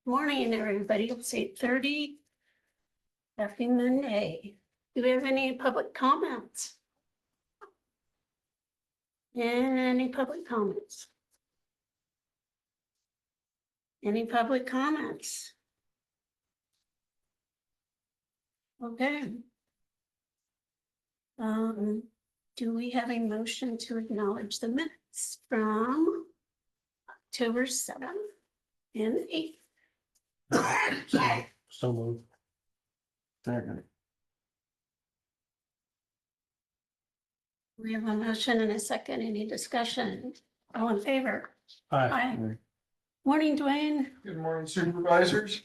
Morning, everybody. It's 8:30. Happy Monday. Do we have any public comments? Any public comments? Any public comments? Okay. Do we have a motion to acknowledge the minutes from October 7th and 8th? So moved. Second. We have a motion and a second. Any discussion? All in favor? Aye. Aye. Morning, Dwayne. Good morning, supervisors.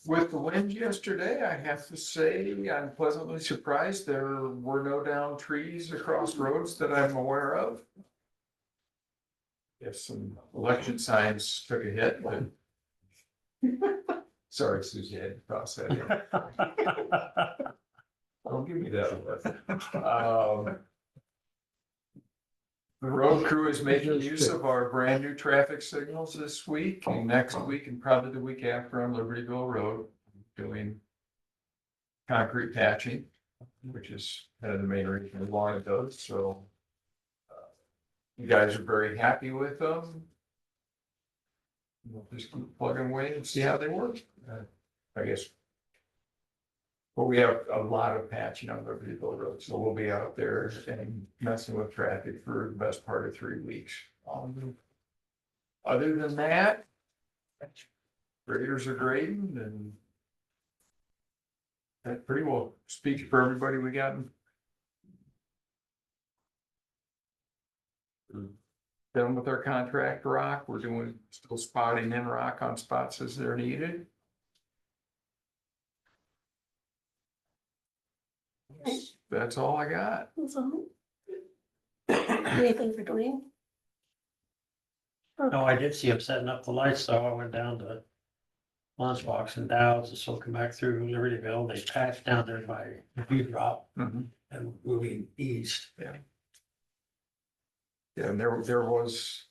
With the wind yesterday, I have to say I'm pleasantly surprised there were no downed trees across roads that I'm aware of. If some election signs took a hit, but. Sorry, Susie, I had to toss that in. Don't give me that one. The road crew is making use of our brand new traffic signals this week and next week and probably the week after on Libertyville Road, doing concrete patching, which is kind of the main reason we wanted those, so. You guys are very happy with them. We'll just keep plugging away and see how they work, I guess. But we have a lot of patching on Libertyville Road, so we'll be out there and messing with traffic for the best part of 3 weeks. Other than that, graders are grading and that pretty well speaks for everybody we got. Done with our contract rock. We're doing still spotting in rock on spots as they're needed. That's all I got. That's all. Anything for Dwayne? No, I did see him setting up the lights, so I went down to Lunchbox and Dow's, and so come back through Libertyville. They patched down there by the drop and moving east. Yeah, and there was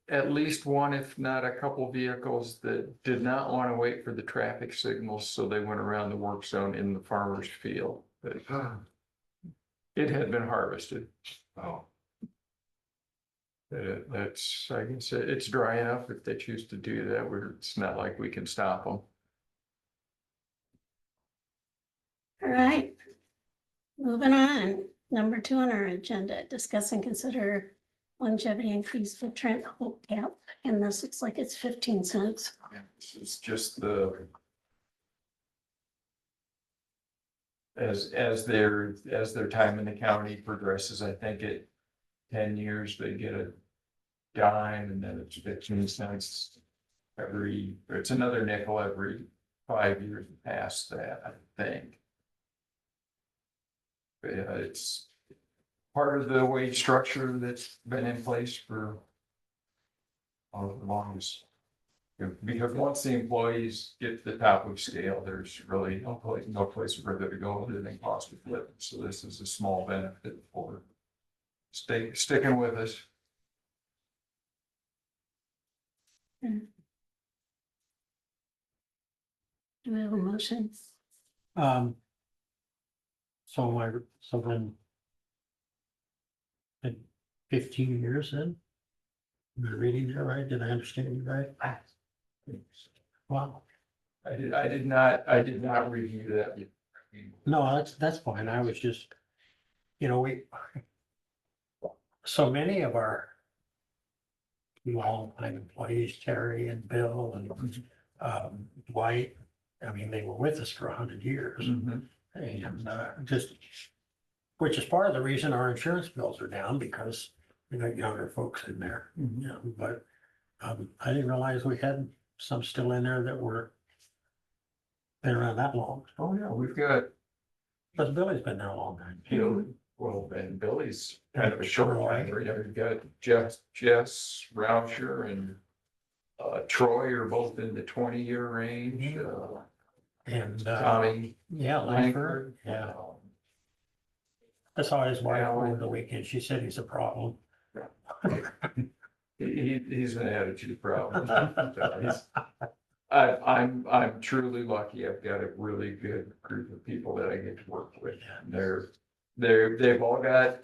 at least one, if not a couple vehicles that did not want to wait for the traffic signals, so they went around the work zone in the farmer's field. But it had been harvested. Oh. That's, I guess it's dry enough if they choose to do that, it's not like we can stop them. All right. Moving on. Number 2 on our agenda, discuss and consider longevity increase for Trent Hope Camp. And this looks like it's 15 cents. This is just as their time in the county progresses, I think at 10 years, they get a dime and then it's 15 cents it's another nickel every 5 years past that, I think. But yeah, it's part of the wage structure that's been in place for the longest. Because once the employees get to the top of the scale, there's really no place further to go other than cost of living. So this is a small benefit for sticking with us. Do we have a motion? So then at 15 years then? Am I reading that right? Did I understand you right? Wow. I did not review that. No, that's fine. I was just, so many of our longtime employees, Terry and Bill and Dwight, I mean, they were with us for 100 years. And just, which is part of the reason our insurance bills are down, because we got younger folks in there. But I didn't realize we had some still in there that were been around that long. Oh yeah, we've got. But Billy's been there a long time. Well, and Billy's kind of a short line. You've got Jess Rauscher and Troy are both in the 20-year range. And Tommy. Yeah, Langford. Yeah. I saw his wife over the weekend. She said he's a problem. He's an attitude problem. I'm truly lucky. I've got a really good group of people that I get to work with. They've all got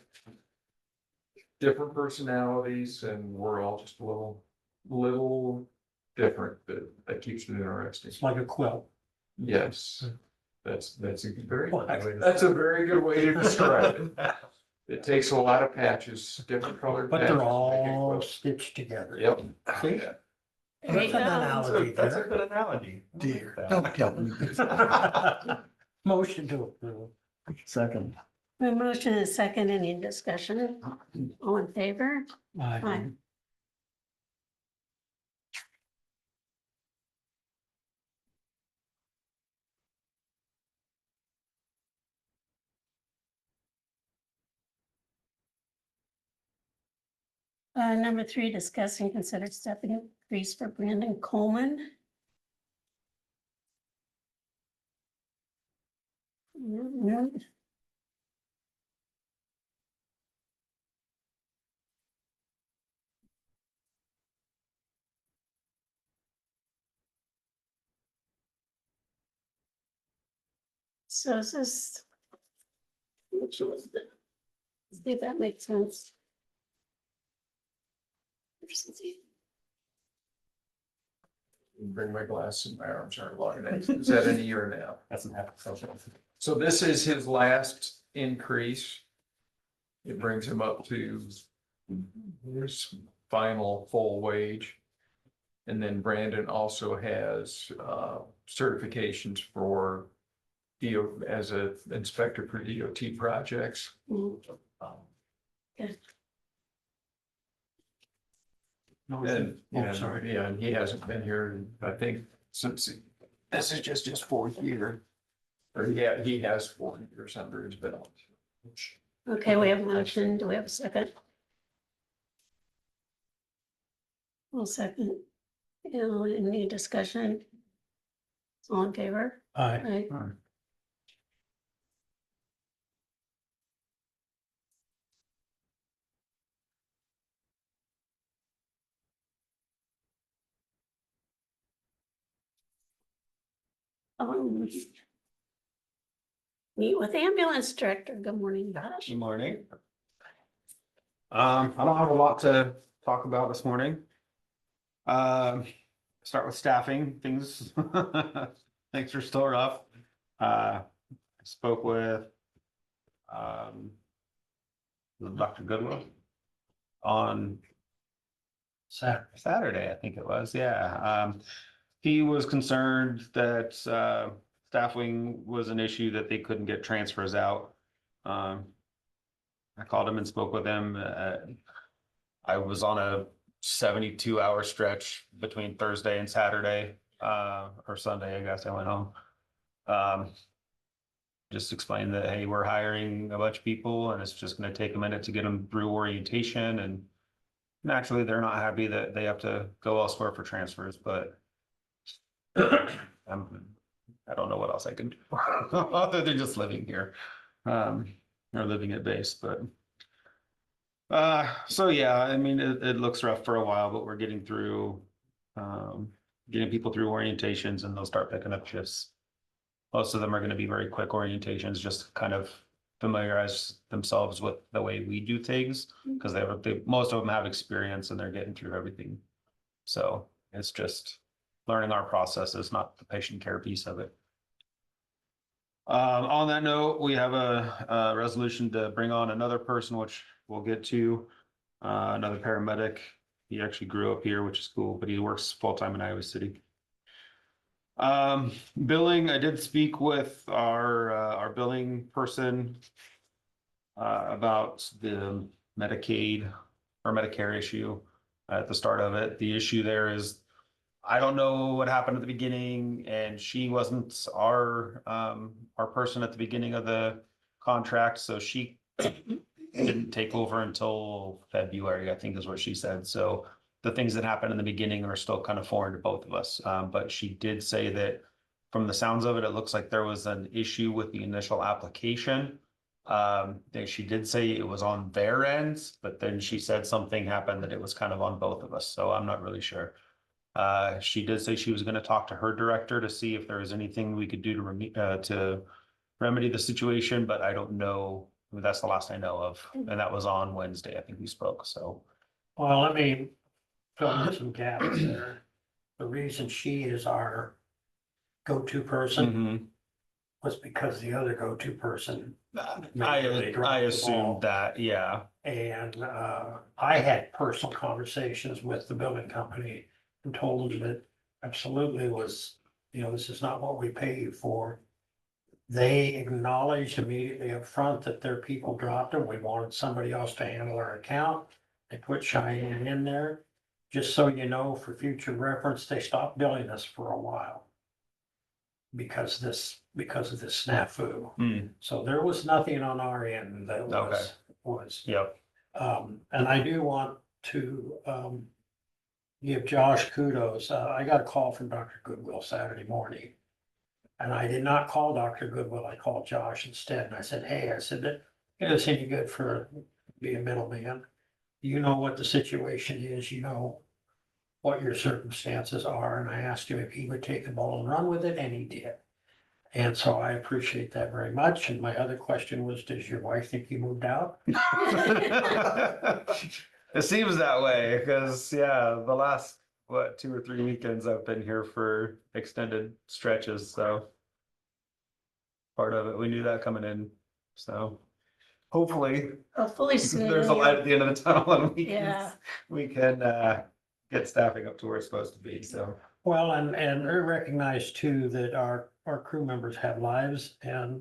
different personalities and we're all just a little different, but that keeps it interesting. It's like a quilt. Yes, that's a very, Well, that's a very good way to describe it. It takes a lot of patches, different colored But patches. they're to make it all quilt. stitched together. Yep. See? Yeah. There you That's an go. analogy That's a there. good analogy. Dear. Don't tell me. Motion to approve. Second. A motion and a second, any discussion? All in favor? Aye. Number 3, discuss and consider step increase for Brandon Coleman. Mhm. So is this? Which was the? See if that makes sense. Bring my glasses and my arms aren't long enough. Is that in a year now? That's an episode. So this is his last increase. It brings him up to his final full wage. And then Brandon also has certifications for as an inspector for DOT projects. Mm, And, Oh, sorry. yeah, and he hasn't been here, I think, since, this is just his 4th year. Or yeah, he has 4 years under his belt. Okay, we have a motion. Do we have a second? Well, second. Any discussion? All in favor? Aye. Aye. Meet with ambulance director. Good morning, Josh. Good morning. I don't have a lot to talk about this morning. Start with staffing, things are still rough. Spoke with Dr. Goodwill on Saturday, I think it was, yeah. He was concerned that staffing was an issue, that they couldn't get transfers out. I called him and spoke with him. I was on a 72-hour stretch between Thursday and Saturday, or Sunday, I guess I went home. Just explained that, hey, we're hiring a bunch of people and it's just going to take a minute to get them through orientation, and naturally they're not happy that they have to go elsewhere for transfers, but I don't know what else I can do other than just living here, or living at base, but so yeah, I mean, it looks rough for a while, but we're getting through, getting people through orientations, and they'll start picking up shifts. Most of them are going to be very quick orientations, just to kind of familiarize themselves with the way we do things, because most of them have experience and they're getting through everything. So it's just learning our processes, not the patient care piece of it. On that note, we have a resolution to bring on another person, which we'll get to, another paramedic. He actually grew up here, which is cool, but he works full-time in Iowa City. Billing, I did speak with our billing person about the Medicaid or Medicare issue at the start of it. The issue there is, I don't know what happened at the beginning, and she wasn't our person at the beginning of the contract, so she didn't take over until February, I think is what she said. So the things that happened in the beginning are still kind of foreign to both of us. But she did say that from the sounds of it, it looks like there was an issue with the initial application. She did say it was on their ends, but then she said something happened that it was kind of on both of us, so I'm not really sure. She did say she was gonna talk to her director to see if there was anything we could do to remedy the situation, but I don't know. That's the last I know of, and that was on Wednesday, I think we spoke, so. Well, let me fill in some gaps there. The reason she is our go-to person Mhm. was because the other go-to person. I assumed that, yeah. And I had personal conversations with the building company and told them that absolutely was, this is not what we pay you for. They acknowledged immediately up front that their people dropped them. We wanted somebody else to handle our account. They put Cheyenne in there. Just so you know, for future reference, they stopped billing us for a while. Because of this snafu. Hmm, So there was nothing on our end that Okay. was. yep, And I do want to, give Josh kudos. I got a call from Dr. Goodwill Saturday morning. And I did not call Dr. Goodwill. I called Josh instead. And I said, hey, is this any good for being a middleman? You know what the situation is, you know what your circumstances are. And I asked him if he would take the ball and run with it, and he did. And so I appreciate that very much. And my other question was, does your wife think you moved out? it seems that way, because, yeah, the last, 2 or 3 weekends I've been here for extended stretches, so. Part of it, we knew that coming in, so. Hopefully, Hopefully soon. there's a light at the end of the tunnel and Yeah. we can, get staffing up to where it's supposed to be, so. Well, and they recognize too that our crew members have lives, and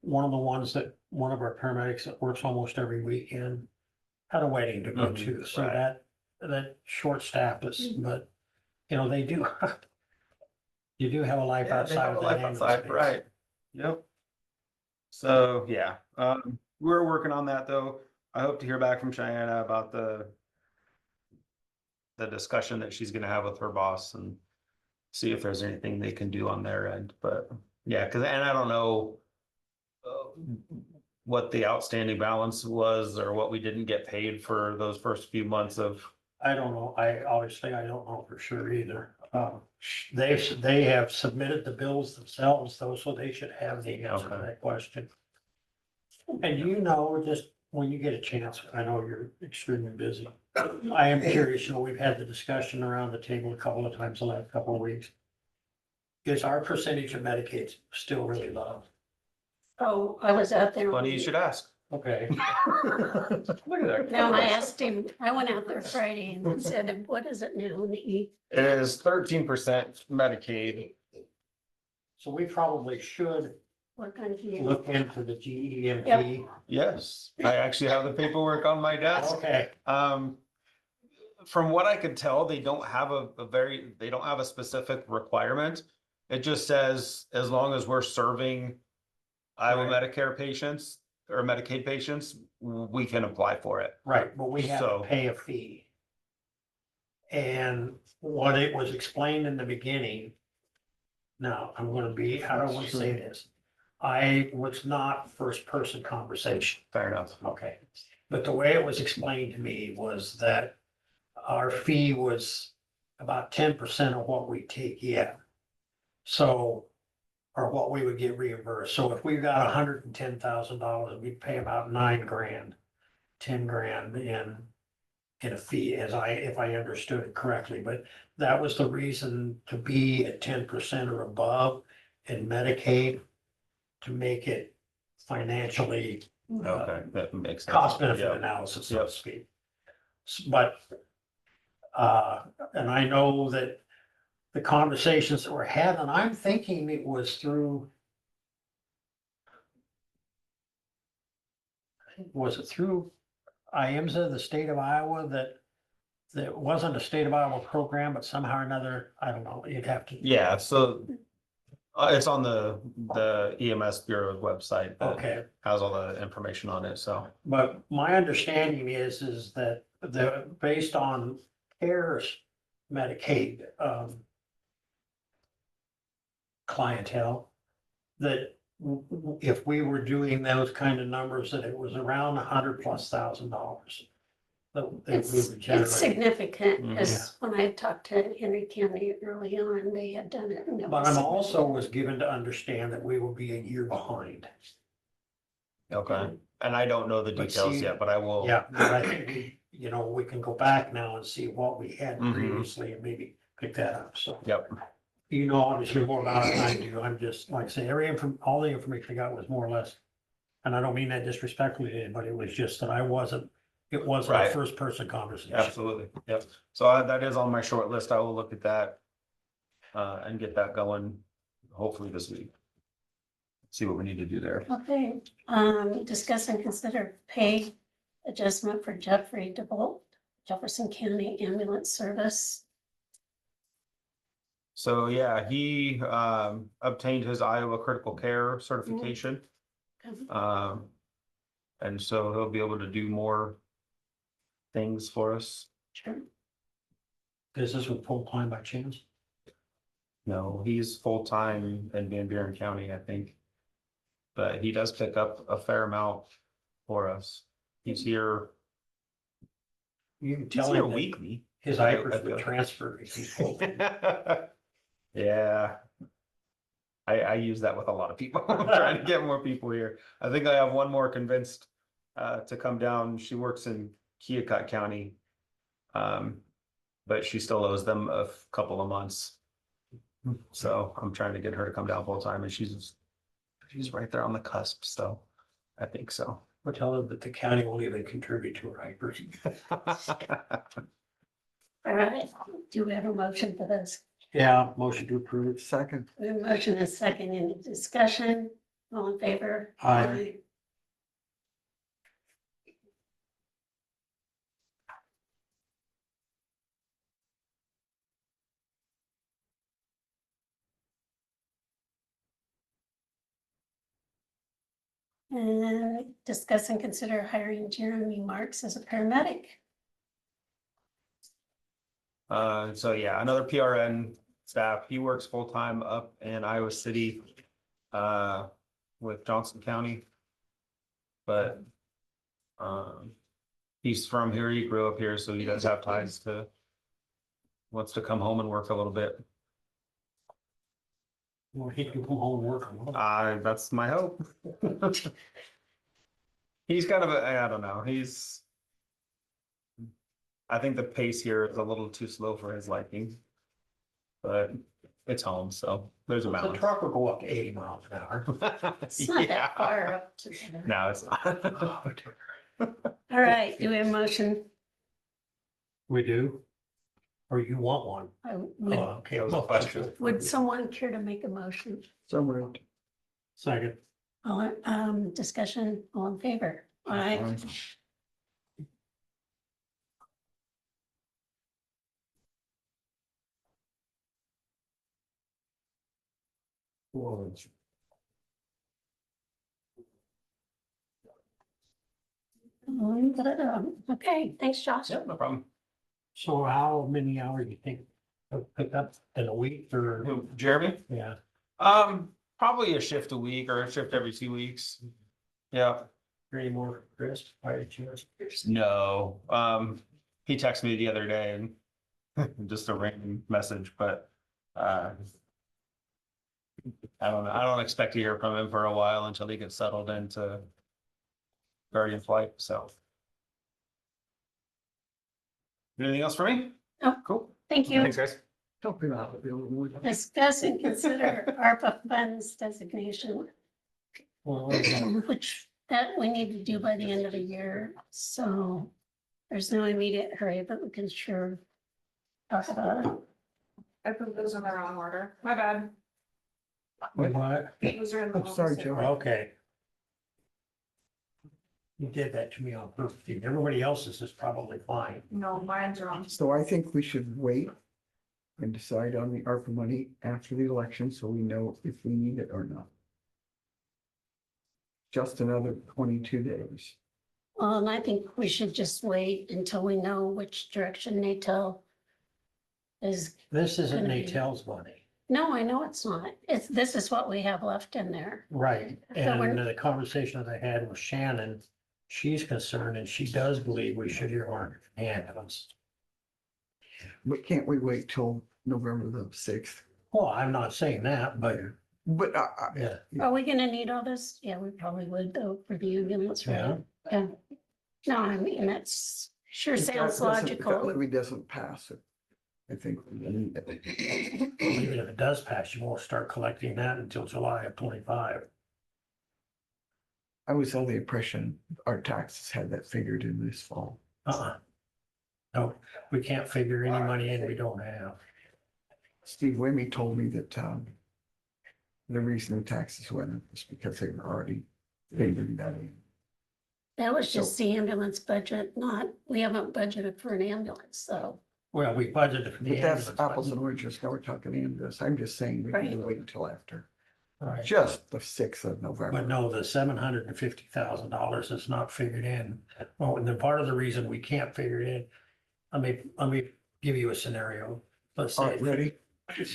one of our paramedics that works almost every weekend had a wedding to go Mhm, to, so right. that short staff is, but they do. You do have a life Yeah, they outside have of a that life ambulance outside, space. right, yep. So, yeah, we're working on that, though. I hope to hear back from Cheyenne about the discussion that she's gonna have with her boss and see if there's anything they can do on their end, but, yeah, and I don't know what the outstanding balance was or what we didn't get paid for those first few months of, I don't know. I don't know for sure either. They have submitted the bills themselves, though, so they should have the answer to Okay. that question. And just when you get a chance, I know you're extremely busy. I am curious, we've had the discussion around the table a couple of times the last couple of weeks. Is our percentage of Medicaid still really low? Oh, I was out there. funny you should ask. Okay, Look at that. No, I asked him, I went out there Friday and said, what is it now? And he, It is 13% Medicaid. so we probably should what kind of you? look into the GEMT. Yes, I actually have the paperwork on my desk. Okay, From what I could tell, they don't have they don't have a specific requirement. It just says as long as we're serving Iowa Right. Medicare patients or Medicaid patients, we can apply for it. right, but we have to So- pay a fee. And what it was explained in the beginning. Now, how do I want to say this? I was not first person conversation. Fair enough. Okay, but the way it was explained to me was that our fee was about 10% of what we take in. So, or what we would get reimbursed. So if we got $110,000, we'd pay about 9 grand, 10 grand in a fee, if I understood it correctly. But that was the reason to be at 10% or above in Medicaid, to make it financially Okay, that makes sense. cost benefit Yeah. analysis, so Yep. to speak. But, and I know that the conversations that were had, and I'm thinking it was through. Was it through IAMSA, the state of Iowa, that wasn't a state of Iowa program, but somehow or another, I don't know, you'd have to. Yeah, so it's on the EMS Bureau's website that Okay, has all the information on it, so. but my understanding is that based on CARES Medicaid, clientele, that if we were doing those kind of numbers, that it was around $100,000+. That we It's would generate. significant, Mhm. because when I talked to Henry County early on, they had done it. And it But was I'm also was given to understand that we will be a year behind. Okay, and I don't know the But details see- yet, but I will. Yeah, but I think we can go back now and see what we had Mhm. previously and maybe pick that up, so. Yep, You know, obviously more about it than I do, I'm just, like I say, all the information I got was more or less. And I don't mean that disrespectfully to anybody, it was just that it wasn't a Right. first person conversation. absolutely, yep. So that is on my short list. I will look at that. And get that going, hopefully this week. See what we need to do there. Okay, discuss and consider pay adjustment for Jeffrey DeBolt, Jefferson County Ambulance Service. So yeah, he obtained his Iowa critical care certification. And so he'll be able to do more things for us. Sure. Is this one full time by chance? No, he's full-time in Van Buren County, I think. But he does pick up a fair amount for us. He's here, You can he's tell here him that weekly. his I IPERS feel would like. transfer if he's full. Yeah. I use that with a lot of people, trying to get more people here. I think I have one more convinced to come down. She works in Keokuk County. But she still owes them a couple of months. So I'm trying to get her to come down full time, and she's right there on the cusp, so I think so. But tell him that the county will even contribute to her IPERS. All right, do we have a motion for this? Yeah, motion to approve. Second. We have a motion and a second, any discussion? All in favor? Aye. And discuss and consider hiring Jeremy Marks as a paramedic. So yeah, another PRN staff. He works full time up in Iowa City with Johnson County. But he's from here. He grew up here, so he does have ties to wants to come home and work a little bit. Well, he can come home and work on it. That's my hope. He's kind of I don't know. I think the pace here is a little too slow for his liking. But it's home, so there's a The balance. truck will go up to 80 miles an hour. It's not Yeah. that far up to there. No, it's not. All right, do we have a motion? We do? Or you want one? Would, Okay, That was a question. would someone care to make a motion? So moved. Second. All, discussion, all in favor? Aye. Okay, thanks, Josh. Yeah, no problem. So how many hours do you think he'll pick up in a week or? Who, Jeremy? Yeah. Probably a shift a week or a shift every 2 weeks. Yeah. Any more, Chris? By any chance? No, he texted me the other day and just a random message, but I don't know. I don't expect to hear from him for a while until he gets settled into Guardian flight, so. Anything else for me? No. Cool. Thank you. Thanks, guys. Help him out. Discuss and consider ARPA funds designation, Well, which that we need to do by the end of the year. So there's no immediate hurry, but we can sure talk about it. I put those in the wrong order. My bad. what? Those are in the. I'm sorry, wrong Joe. order. Okay. You did that to me on purpose. Everybody else's is probably fine. No, mine's wrong. So I think we should wait and decide on the ARPA money after the election, so we know if we need it or not. Just another 22 days. Well, and I think we should just wait until we know which direction NATEL is. This isn't Gonna be- NATEL's money. No, I know it's not. This is what we have left in there. Right, So we're- and the conversation that I had with Shannon, she's concerned and she does believe we should earmark ambulance. But can't we wait till November the 6th? Well, I'm not saying that, but But yeah, Are we gonna need all this? Yeah, we probably would though for the ambulance, right? Yeah. No, I mean, that's sure if that sounds doesn't- if that logical. levy doesn't pass it, I think. even if it does pass, you won't start collecting that until July of 25. I was under the impression our taxes had that figured in this fall. No, we can't figure any money in we don't have. Steve Wimmy told me that the reason the taxes went up was because they were already figuring that in. That was just the ambulance budget, not, we haven't budgeted for an ambulance, so. Well, we budgeted for the But that's ambulance. apples and oranges. Now we're talking ambulance. I'm just saying we can Right. wait until after, Right. just the 6th of But November. no, the $750,000 is not figured in. Well, and then part of the reason we can't figure it in, let me give you a scenario. Let's All say, right, ready?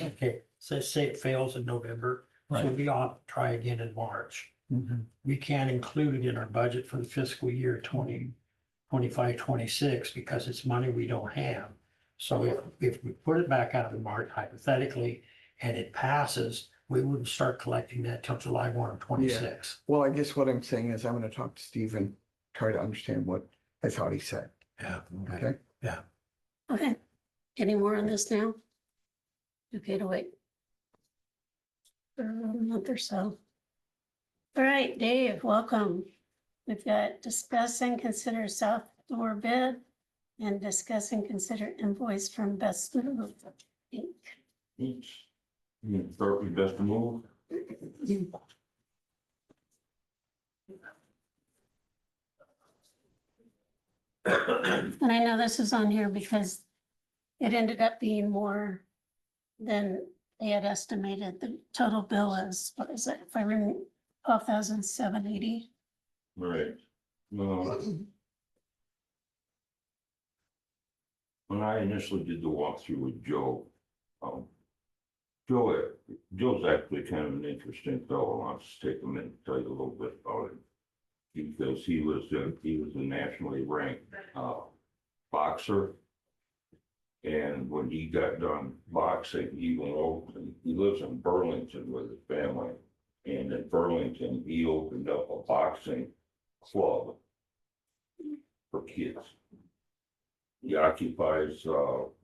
okay, say it fails in November, so Right. we ought to try again in March. Mhm. We can't include it in our budget for the fiscal year 2025, 26 because it's money we don't have. So if we put it back out of March hypothetically, and it passes, we wouldn't start collecting that till July 1 of 26. Well, I guess what I'm saying is I'm gonna talk to Steve and try to understand what I thought he said, Yeah. okay? Okay, any more on this now? Okay to wait. For a month or so. All right, Dave, welcome. We've got discuss and consider South Door bid and discuss and consider invoice from Best Move Inc. You can start with best move. And I know this is on here because it ended up being more than they had estimated. The total bill is, what is it, if I remember, 12,780. Right. When I initially did the walkthrough with Joe, Joe's actually kind of an interesting fellow. I'll just take a minute and tell you a little bit about him. Because he was a nationally ranked, boxer. And when he got done boxing, he went over, he lives in Burlington with his family. And in Burlington, he opened up a boxing club for kids. He occupies,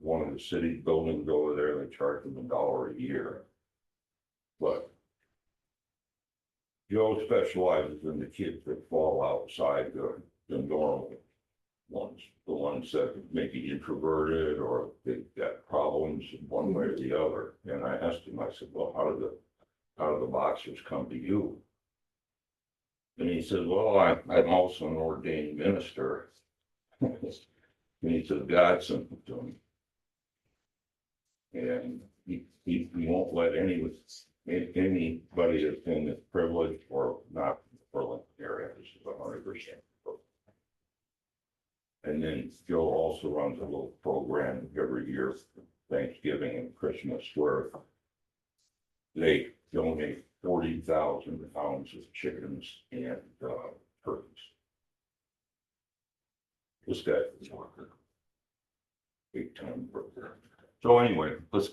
one of the city buildings over there. They charge him $1 a year. But Joe specializes in the kids that fall outside the normal ones, the ones that may be introverted or they've got problems one way or the other. And I asked him, I said, well, how do the boxers come to you? And he said, well, I'm also an ordained minister. And he said, God sent them to me. And he won't let anybody that's in this privilege or not in the Burlington area. This is 100%. And then Joe also runs a little program every year, for Thanksgiving and Christmas, where they donate 40,000 pounds of chickens and turkeys. This guy is working big time. So anyway, let's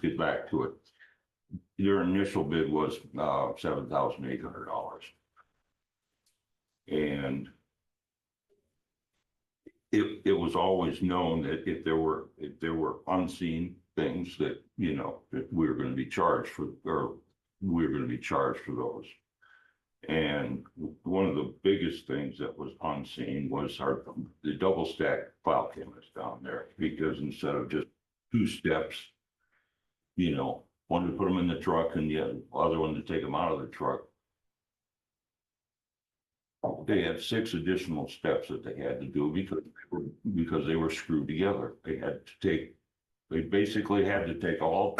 get back to it. Your initial bid was $7,800. And it was always known that if there were unseen things that, that we were going to be charged for, or we were going to be charged for those. And one of the biggest things that was unseen was the double stack file cabinets down there, because instead of just 2 steps, one to put them in the truck and the other one to take them out of the truck. They had 6 additional steps that they had to do because they were screwed together. They basically had to take all,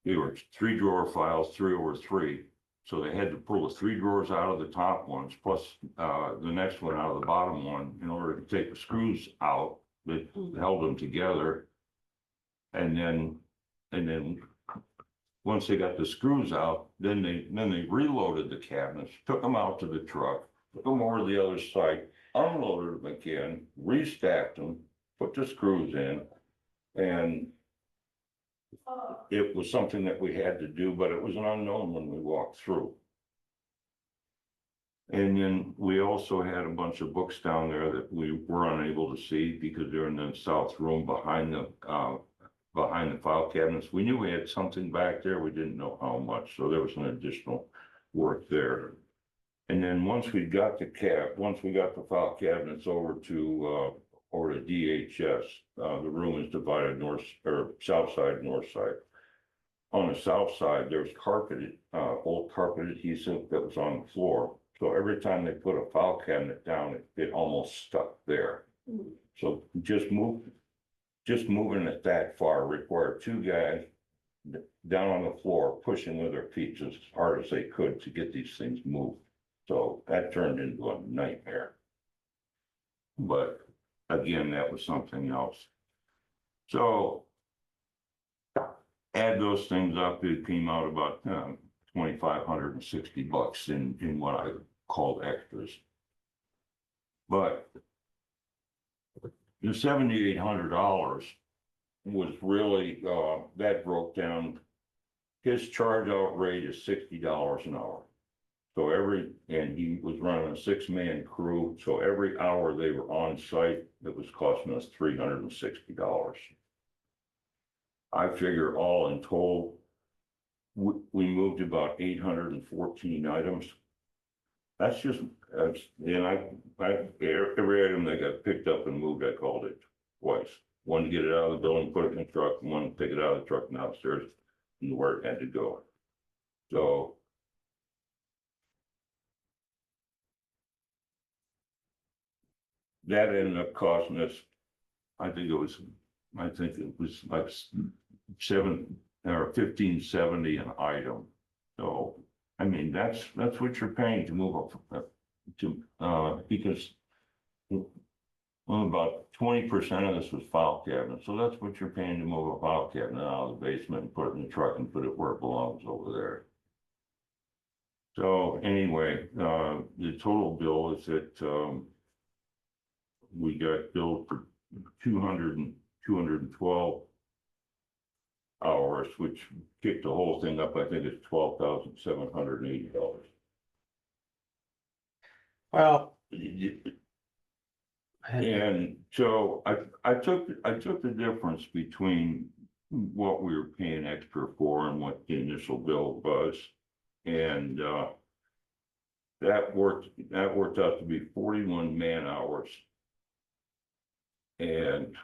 they were 3 drawer files, 3 over 3. So they had to pull the 3 drawers out of the top ones, plus the next one out of the bottom one, in order to take the screws out that held them together. And then And then, once they got the screws out, then they reloaded the cabinets, took them out to the truck, took them over to the other side, unloaded them again, restacked them, put the screws in. And it was something that we had to do, but it was an unknown when we walked through. And then we also had a bunch of books down there that we were unable to see because they're in the south room behind the file cabinets. We knew we had something back there. We didn't know how much, so there was an additional work there. And then once we got the file cabinets over to DHS, the room is divided north or south side, north side. On the south side, there's carpeted, old carpet adhesive that was on the floor. So every time they put a file cabinet down, it almost stuck there. So just moving it that far required two guys down on the floor, pushing with their feet as hard as they could to get these things moved. So that turned into a nightmare. But again, that was something else. So add those things up, it came out about $2,560 in what I called extras. But the $7,800 was really, that broke down. His charge out rate is $60 an hour. So and he was running a 6-man crew, so every hour they were on site, it was costing us $360. I figure all in total, we moved about 814 items. That's just, every item that got picked up and moved, I called it twice. One to get it out of the building, put it in the truck, and one to take it out of the truck and downstairs and where it had to go. So that ended up costing us, I think it was like $1570 an item. So, I mean, that's what you're paying to move up because about 20% of this was file cabinets. So that's what you're paying to move a file cabinet out of the basement and put it in the truck and put it where it belongs over there. So anyway, the total bill is that we got billed for 212 hours, which kicked the whole thing up. I think it's $12,780. Well, And so I took the difference between what we were paying extra for and what the initial bill was. And that worked out to be 41 man hours. And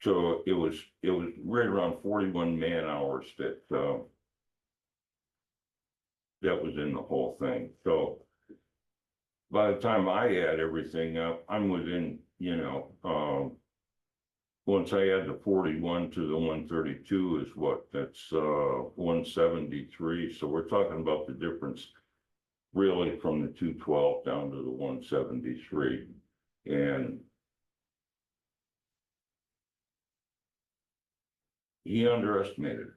so it was right around 41 man hours that was in the whole thing. So by the time I add everything up, I'm within, once I add the 41 to the 132 is what, that's 173. So we're talking about the difference really from the 212 down to the 173. And he underestimated.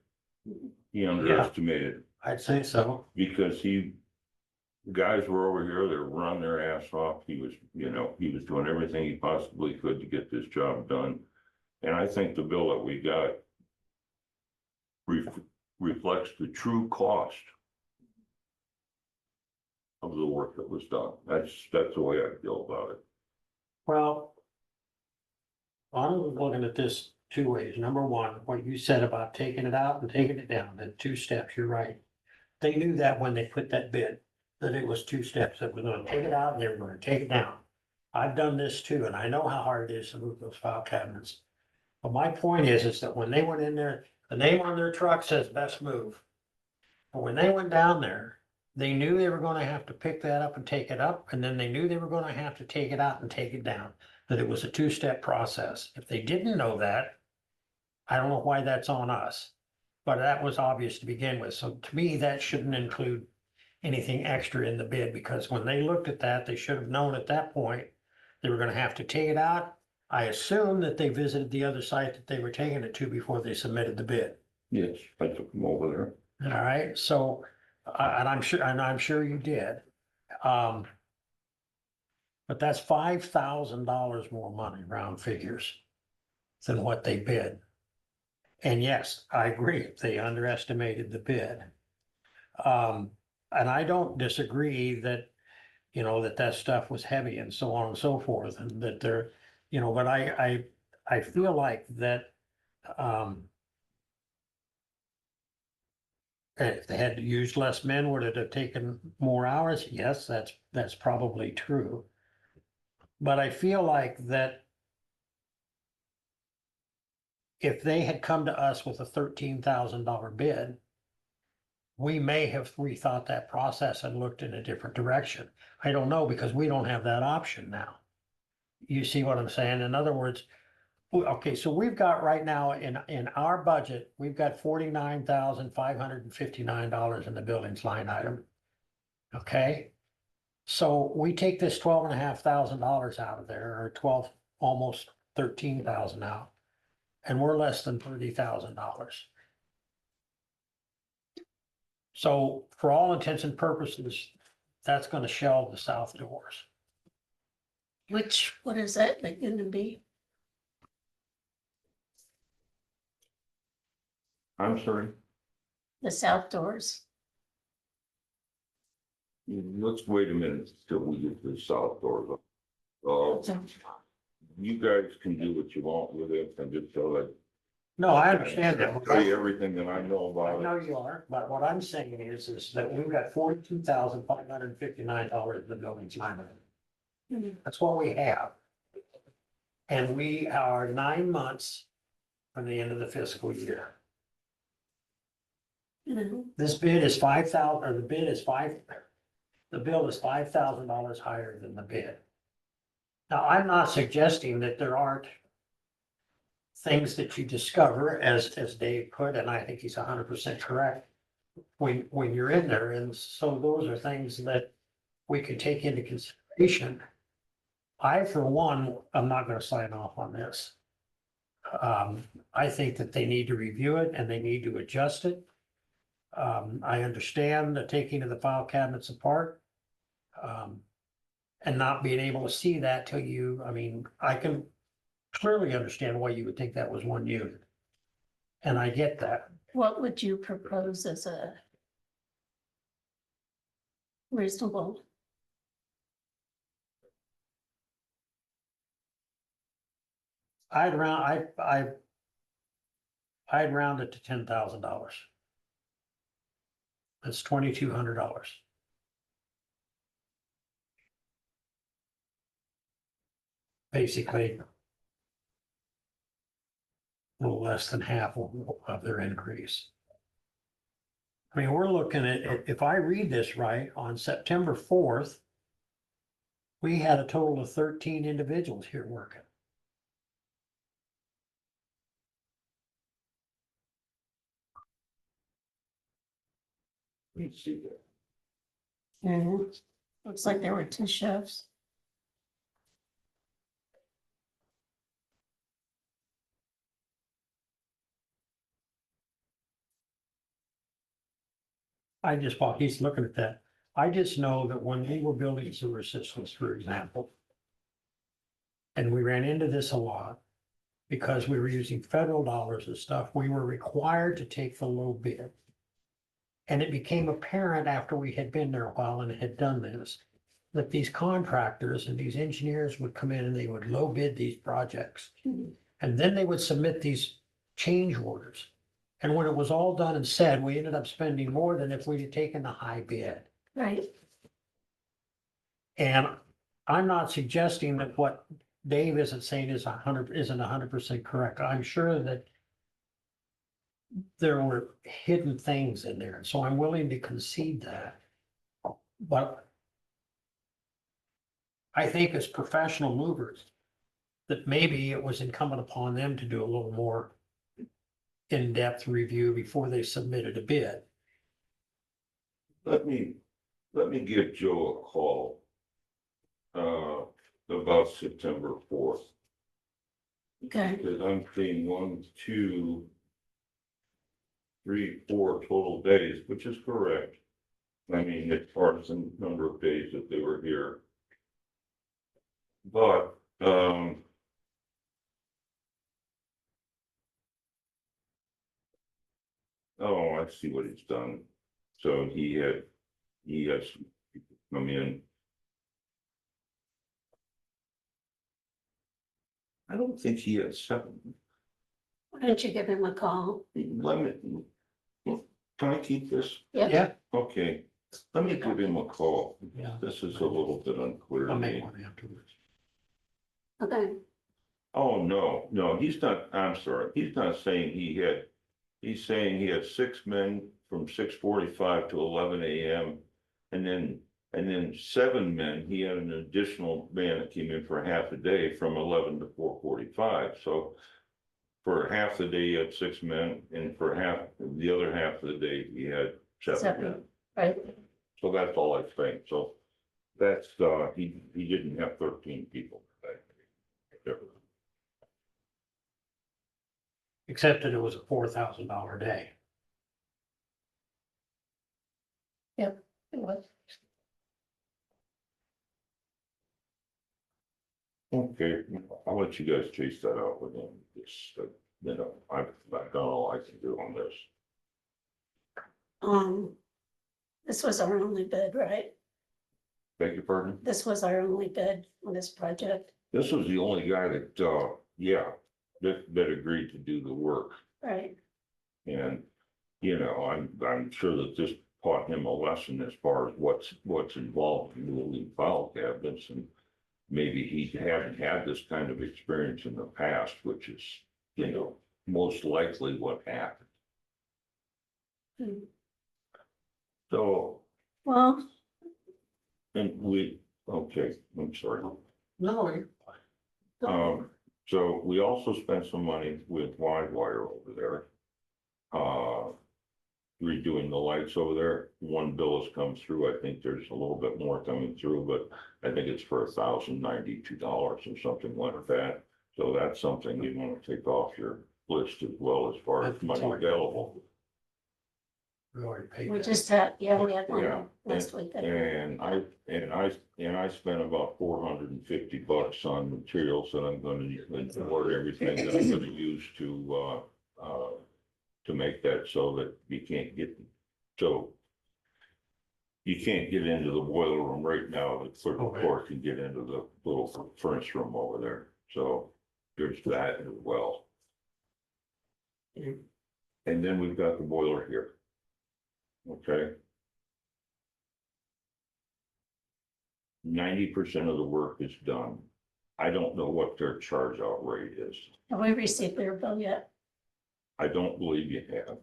I'd say so. Because guys were over here, they were running their ass off. He was doing everything he possibly could to get this job done. And I think the bill that we got reflects the true cost of the work that was done. That's the way I feel about it. Well, I'm looking at this two ways. Number one, what you said about taking it out and taking it down, the 2 steps, you're right. They knew that when they put that bid, that it was 2 steps, that we're gonna take it out and they were gonna take it down. I've done this too, and I know how hard it is to move those file cabinets. But my point is that when they went in there, the name on their truck says best move. But when they went down there, they knew they were gonna have to pick that up and take it up, and then they knew they were gonna have to take it out and take it down. That it was a 2-step process. If they didn't know that, I don't know why that's on us. But that was obvious to begin with. So to me, that shouldn't include anything extra in the bid, because when they looked at that, they should have known at that point they were gonna have to take it out I assume that they visited the other site that they were taking it to before they submitted the bid. Yes, I took them over there. All right, so, and I'm sure you did. Um. But that's $5,000 more money, round figures, than what they bid. And yes, I agree, they underestimated the bid. And I don't disagree that, that stuff was heavy and so on and so forth, and that they're, but I feel like that, if they had used less men, would it have taken more hours? Yes, that's probably true. But I feel like that if they had come to us with a $13,000 bid, we may have rethought that process and looked in a different direction. I don't know, because we don't have that option now. You see what I'm saying? In other words, okay, so we've got right now in our budget, we've got $49,559 in the buildings line item. Okay? So we take this $12,500 out of there, or 12, almost 13,000 out, and we're less than $30,000. So for all intents and purposes, that's gonna shelve the south doors. What is that going to be? I'm sorry, The south doors? let's wait a minute till we get to the south door. So, You guys can do what you want with it and just tell it. No, I understand that. Tell you everything that I know I about know it. you are, but what I'm saying is that we've got $42,559 in the buildings line item. Mhm. That's what we have. And we are 9 months from the end of the fiscal year. This bid is 5,000, or the bid is the bill is $5,000 higher than the bid. Now, I'm not suggesting that there aren't things that you discover, as Dave put, and I think he's 100% correct, when you're in there, and so those are things that we could take into consideration. I, for one, I'm not gonna sign off on this. I think that they need to review it and they need to adjust it. I understand the taking of the file cabinets apart. And not being able to see that till I can clearly understand why you would think that was one unit. And I get that. What would you propose as a reasonable? I'd round it to $10,000. That's $2,200. Basically, a little less than half of their increase. I mean, we're looking at, if I read this right, on September 4th, we had a total of 13 individuals here working. Let's see that. Looks like there were 2 chefs. While he's looking at that, I just know that when we were building sewer systems, for example, and we ran into this a lot, because we were using federal dollars and stuff, we were required to take the low bid. And it became apparent after we had been there a while and had done this, that these contractors and these engineers would come in and they would low bid these projects. And then they would submit these change orders. And when it was all done and said, we ended up spending more than if we'd have taken the high bid. Right. And I'm not suggesting that what Dave isn't saying isn't 100% correct. I'm sure that there were hidden things in there, so I'm willing to concede that. But I think as professional movers, that maybe it was incumbent upon them to do a little more in-depth review before they submitted a bid. Let me give Joe a call. About September 4th. Okay, Because I'm seeing 1, 2, 3, 4 total days, which is correct. I mean, as far as the number of days that they were here. But, oh, I see what he's done. So he has people come in. I don't think he has 7. why don't you give him a call? Let me, can I keep this? Yep. Yeah, Okay, let me give him a call. yeah. This is a little bit unclear to I'll make me. one afterwards. Okay, Oh, no, he's not, I'm sorry, he's not saying he had, he's saying he had 6 men from 6:45 to 11 AM. And then 7 men, he had an additional man that came in for half a day from 11 to 4:45, so. For half the day, he had 6 men, and for the other half of the day, he had 7 men. 7, right? So that's all I think, so that's, he didn't have 13 people. Except that it was a $4,000 day. It was. Okay, I'll let you guys chase that out with him, it's, you know, I've done all I can do on this. This was our only bid, right? Beg your pardon? This was our only bid on this project, This was the only guy that, yeah, that agreed to do the work. right? And, you know, I'm sure that this taught him a lesson as far as what's involved in moving file cabinets, and maybe he hadn't had this kind of experience in the past, which is, you know, most likely what happened. Hmm. So, Well, okay, I'm sorry. No, you're So we also spent some money with Widewire over there. Redoing the lights over there. One bill has come through. I think there's a little bit more coming through, but I think it's for $1,092 or something like that. So that's something you want to take off your list as well as far as money available. we already paid we that. just had, yeah, we had Yeah, one last week. And I spent about $450 on materials that I'm gonna order everything that I'm gonna use to make that so that you can't get, so you can't get into the boiler room right now, the clerk of court can get into the little furnace room over there, so there's that as well. And then we've got the boiler here. Okay. 90% of the work is done. I don't know what their charge out rate is. Have we received their bill yet? I don't believe you have.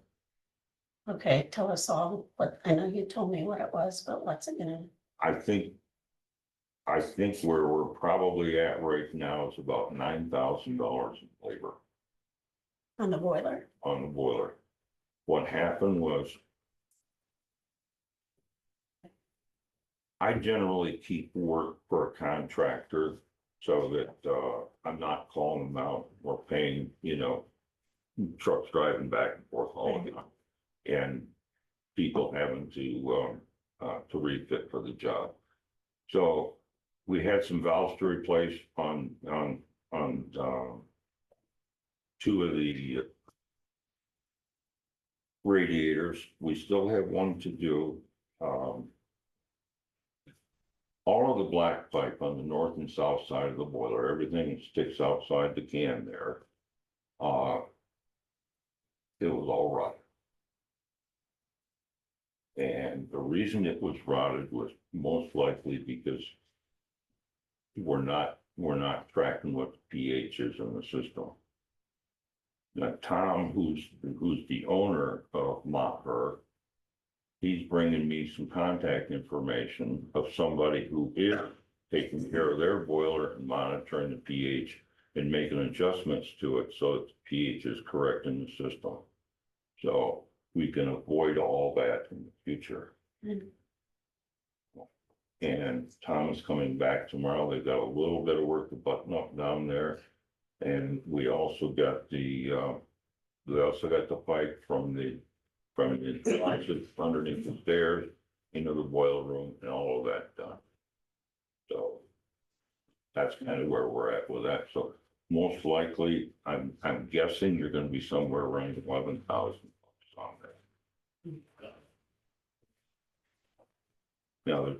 Okay, tell us all, what, I know you told me what it was, but what's it gonna, I think where we're probably at right now is about $9,000 in labor on the boiler? on the boiler. What happened was I generally keep work for a contractor so that I'm not calling them out or paying, you know, trucks driving back and forth all the time. And people having to refit for the job. So we had some valves to replace on 2 of the radiators. We still have one to do. All of the black pipe on the north and south side of the boiler, everything that sticks outside the can there, it was all rotted. And the reason it was rotted was most likely because we're not tracking what the pH is in the system. Now, Tom, who's the owner of Mopper, he's bringing me some contact information of somebody who is taking care of their boiler and monitoring the pH and making adjustments to it so that the pH is correct in the system. So we can avoid all that in the future. Mhm. And Tom is coming back tomorrow. They've got a little bit of work to button up down there. And we also got the pipe from the underneath the stairs into the boiler room and all of that done. So that's kind of where we're at with that. So most likely, I'm guessing you're gonna be somewhere around 11,000 on that. Now,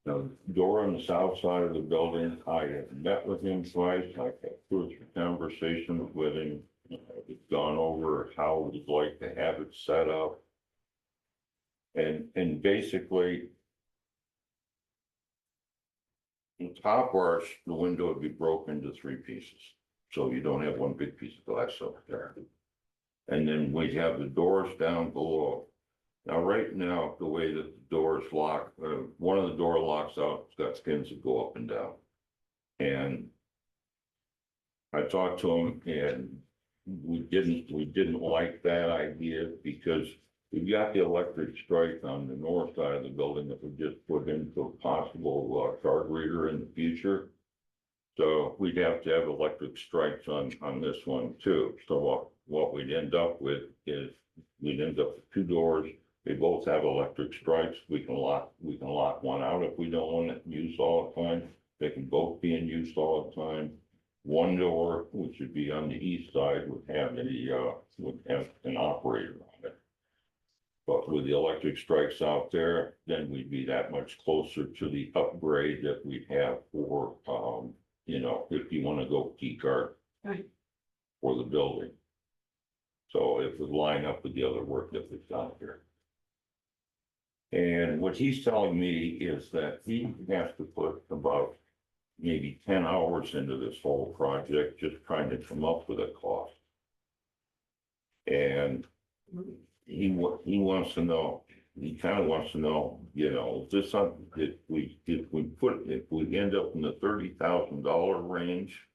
the door on the south side of the building, I have met with him twice. I've had 2 or 3 conversations with him. We've gone over how we'd like to have it set up. And basically, the top arch, the window would be broken into 3 pieces. So you don't have one big piece of glass up there. And then we'd have the doors down below. Now, right now, the way that the doors lock, one of the door locks out, it's got pins that go up and down. And I talked to him and we didn't like that idea because we've got the electric strike on the north side of the building that we just put into a possible card reader in the future. So we'd have to have electric strikes on this one too. So what we'd end up with is we'd end up with 2 doors. They both have electric strikes. We can lock one out if we don't want it in use all the time. They can both be in use all the time. One door, which would be on the east side, would have an operator on it. But with the electric strikes out there, then we'd be that much closer to the upgrade that we'd have for, if you want to go key card Right. for the building. So it would line up with the other work that we've done here. And what he's telling me is that he has to put about maybe 10 hours into this whole project, just trying to come up with a cost. And he wants to know, he kind of wants to know, is this something that if we end up in the $30,000 range,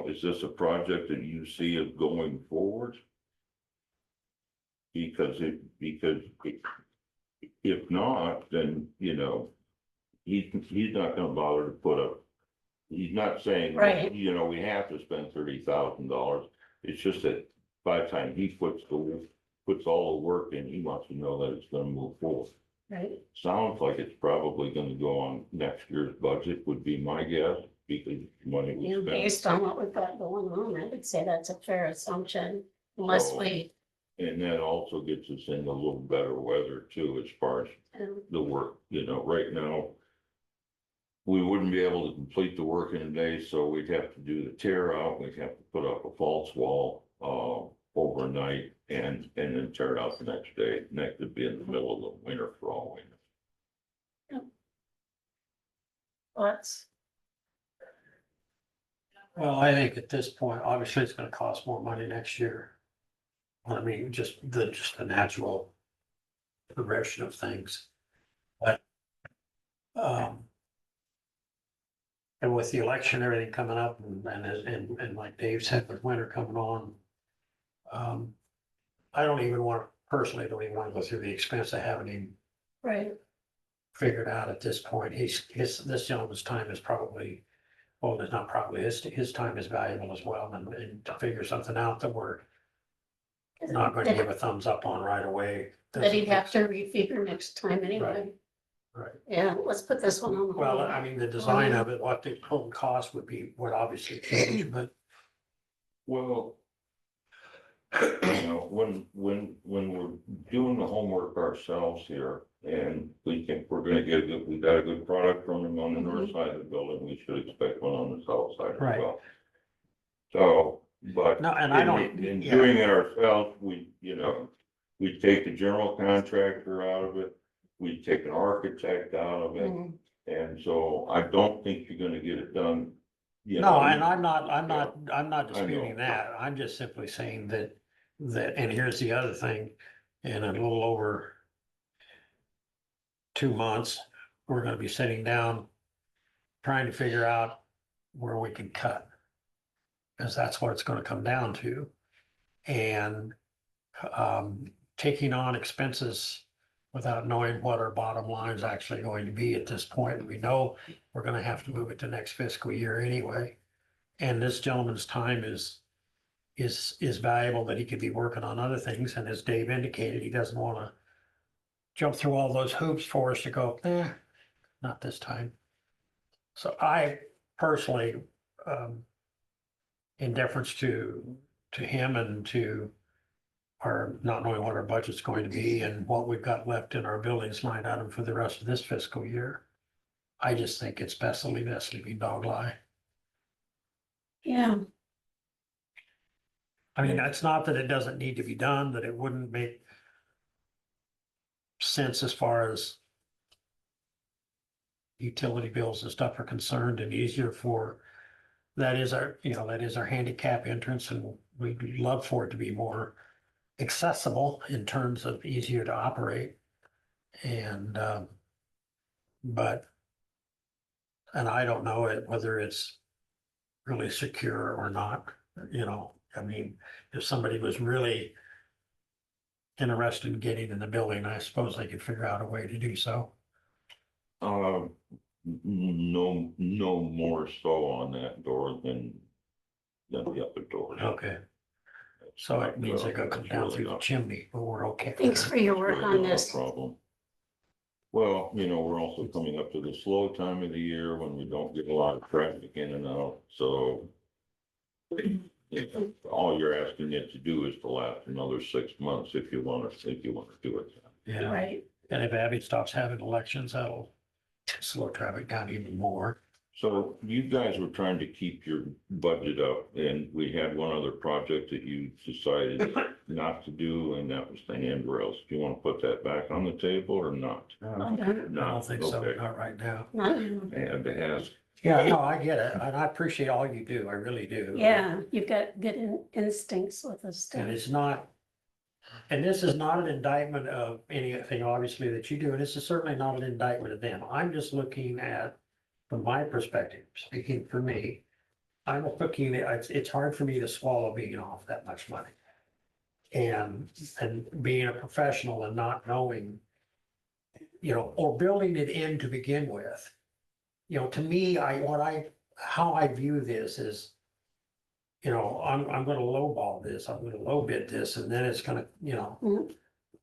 is this a project that you see it going forward? Because if not, then, he's not gonna bother to put up. He's not saying, Right. We have to spend $30,000. It's just that by the time he puts all the work in, he wants to know that it's gonna move forward. Right. Sounds like it's probably gonna go on next year's budget, would be my guess, because money was spent. Based on what we've got going on, I would say that's a fair assumption, unless So- we, And that also gets us in a little better weather too, as far as the work, right now. We wouldn't be able to complete the work in a day, so we'd have to do the tear out, we'd have to put up a false wall, overnight and then tear it out the next day. And that could be in the middle of the winter for all we know. let's, Well, I think at this point, obviously, it's gonna cost more money next year. I mean, just the natural progression of things. But, and with the election, everything coming up and like Dave said, with winter coming on, I don't even want to go through the expense of having him right, figured out at this point. This gentleman's time is probably, well, it's not probably, his time is valuable as well, and to figure something out that we're not going to give a thumbs up on right away. that he'd have to refigure next time anyway. Right. Yeah, let's put this one on. Well, I mean, the design of it, what the total cost would obviously change, but Well, when we're doing the homework ourselves here and we think we're gonna we got a good product from them on the north side of the building, we should expect one on the south side as Right. well. So, but no, and I don't, in yeah, doing it ourselves, we take the general contractor out of it, we take an architect out of it. Mhm. And so I don't think you're gonna get it done. no, and I'm not disputing know. that. I'm just simply saying that, and here's the other thing, in a little over 2 months, we're gonna be sitting down trying to figure out where we can cut. Because that's what it's gonna come down to. And taking on expenses without knowing what our bottom line is actually going to be at this point. We know we're gonna have to move it to next fiscal year anyway. And this gentleman's time is valuable, that he could be working on other things, and as Dave indicated, he doesn't wanna jump through all those hoops for us to go, not this time. So I personally, in deference to him and to our not knowing what our budget's going to be and what we've got left in our buildings line item for the rest of this fiscal year, I just think it's best to leave that sleeping dog lie. Yeah, I mean, it's not that it doesn't need to be done, that it wouldn't make sense as far as utility bills and stuff are concerned, and easier for, that is our handicap entrance, and we'd love for it to be more accessible in terms of easier to operate. And, but, and I don't know whether it's really secure or not, I mean, if somebody was really interested in getting in the building, I suppose they could figure out a way to do so. No more so on that door than the other doors. Okay. So it means they're gonna come down through the chimney, but we're okay. thanks for your work Really on not a this. problem. Well, we're also coming up to the slow time of the year when we don't get a lot of traffic in and out, so. All you're asking it to do is to last another 6 months if you wanna do it. Yeah, Right, and if Abby stops having elections, that'll slow traffic down even more. So you guys were trying to keep your budget up, and we had one other project that you decided not to do, and that was the handrails. Do you want to put that back on the table or not? I don't, I don't think so, Okay. not right now. not, I had to ask. Yeah, no, I get it, and I appreciate all you do, I really do. yeah, you've got good instincts with this And stuff. it's not, and this is not an indictment of anything, obviously, that you do, and this is certainly not an indictment of them. I'm just looking at, from my perspective, speaking for me, I'm looking at, it's hard for me to swallow being off that much money. And being a professional and not knowing, or building it in to begin with. To me, how I view this is, I'm gonna lowball this, I'm gonna low bid this, and then it's gonna, Mhm.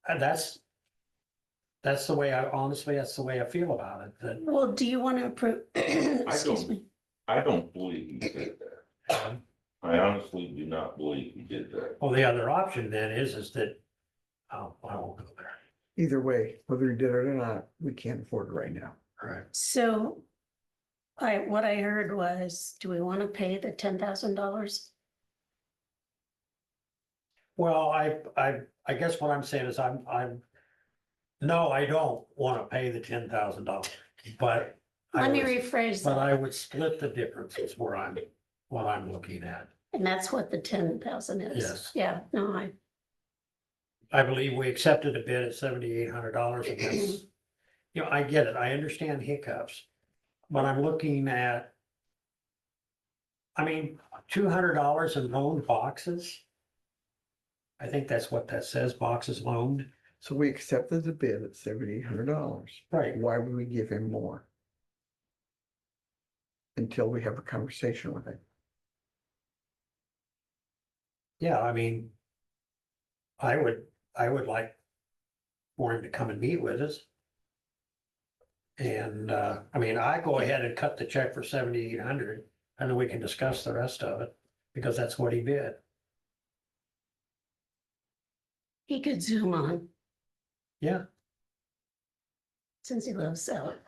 and that's the way that's the way I feel about it, that, Well, do you want to approve? Excuse me. I don't believe he did that. I honestly do not believe he did that. well, the other option then is that, I won't go there. Either way, whether he did it or not, we can't afford it right now. Right. So what I heard was, do we want to pay the $10,000? Well, I guess what I'm saying is no, I don't wanna pay the $10,000, but. I Let me would- rephrase But that. I would split the difference is what I'm looking at. And that's what the 10,000 is. Yes. Yeah, no, I believe we accepted a bid at $7,800 and that's, I get it. I understand hiccups. But I'm looking at, $200 in loaned boxes. I think that's what that says, boxes loaned. So we accepted the bid at $7,800. Right. Why would we give him more? Until we have a conversation with him. Yeah, I would like for him to come and meet with us. And, I go ahead and cut the check for 7,800 and then we can discuss the rest of it because that's what he bid. he could zoom on Yeah, since he lives out.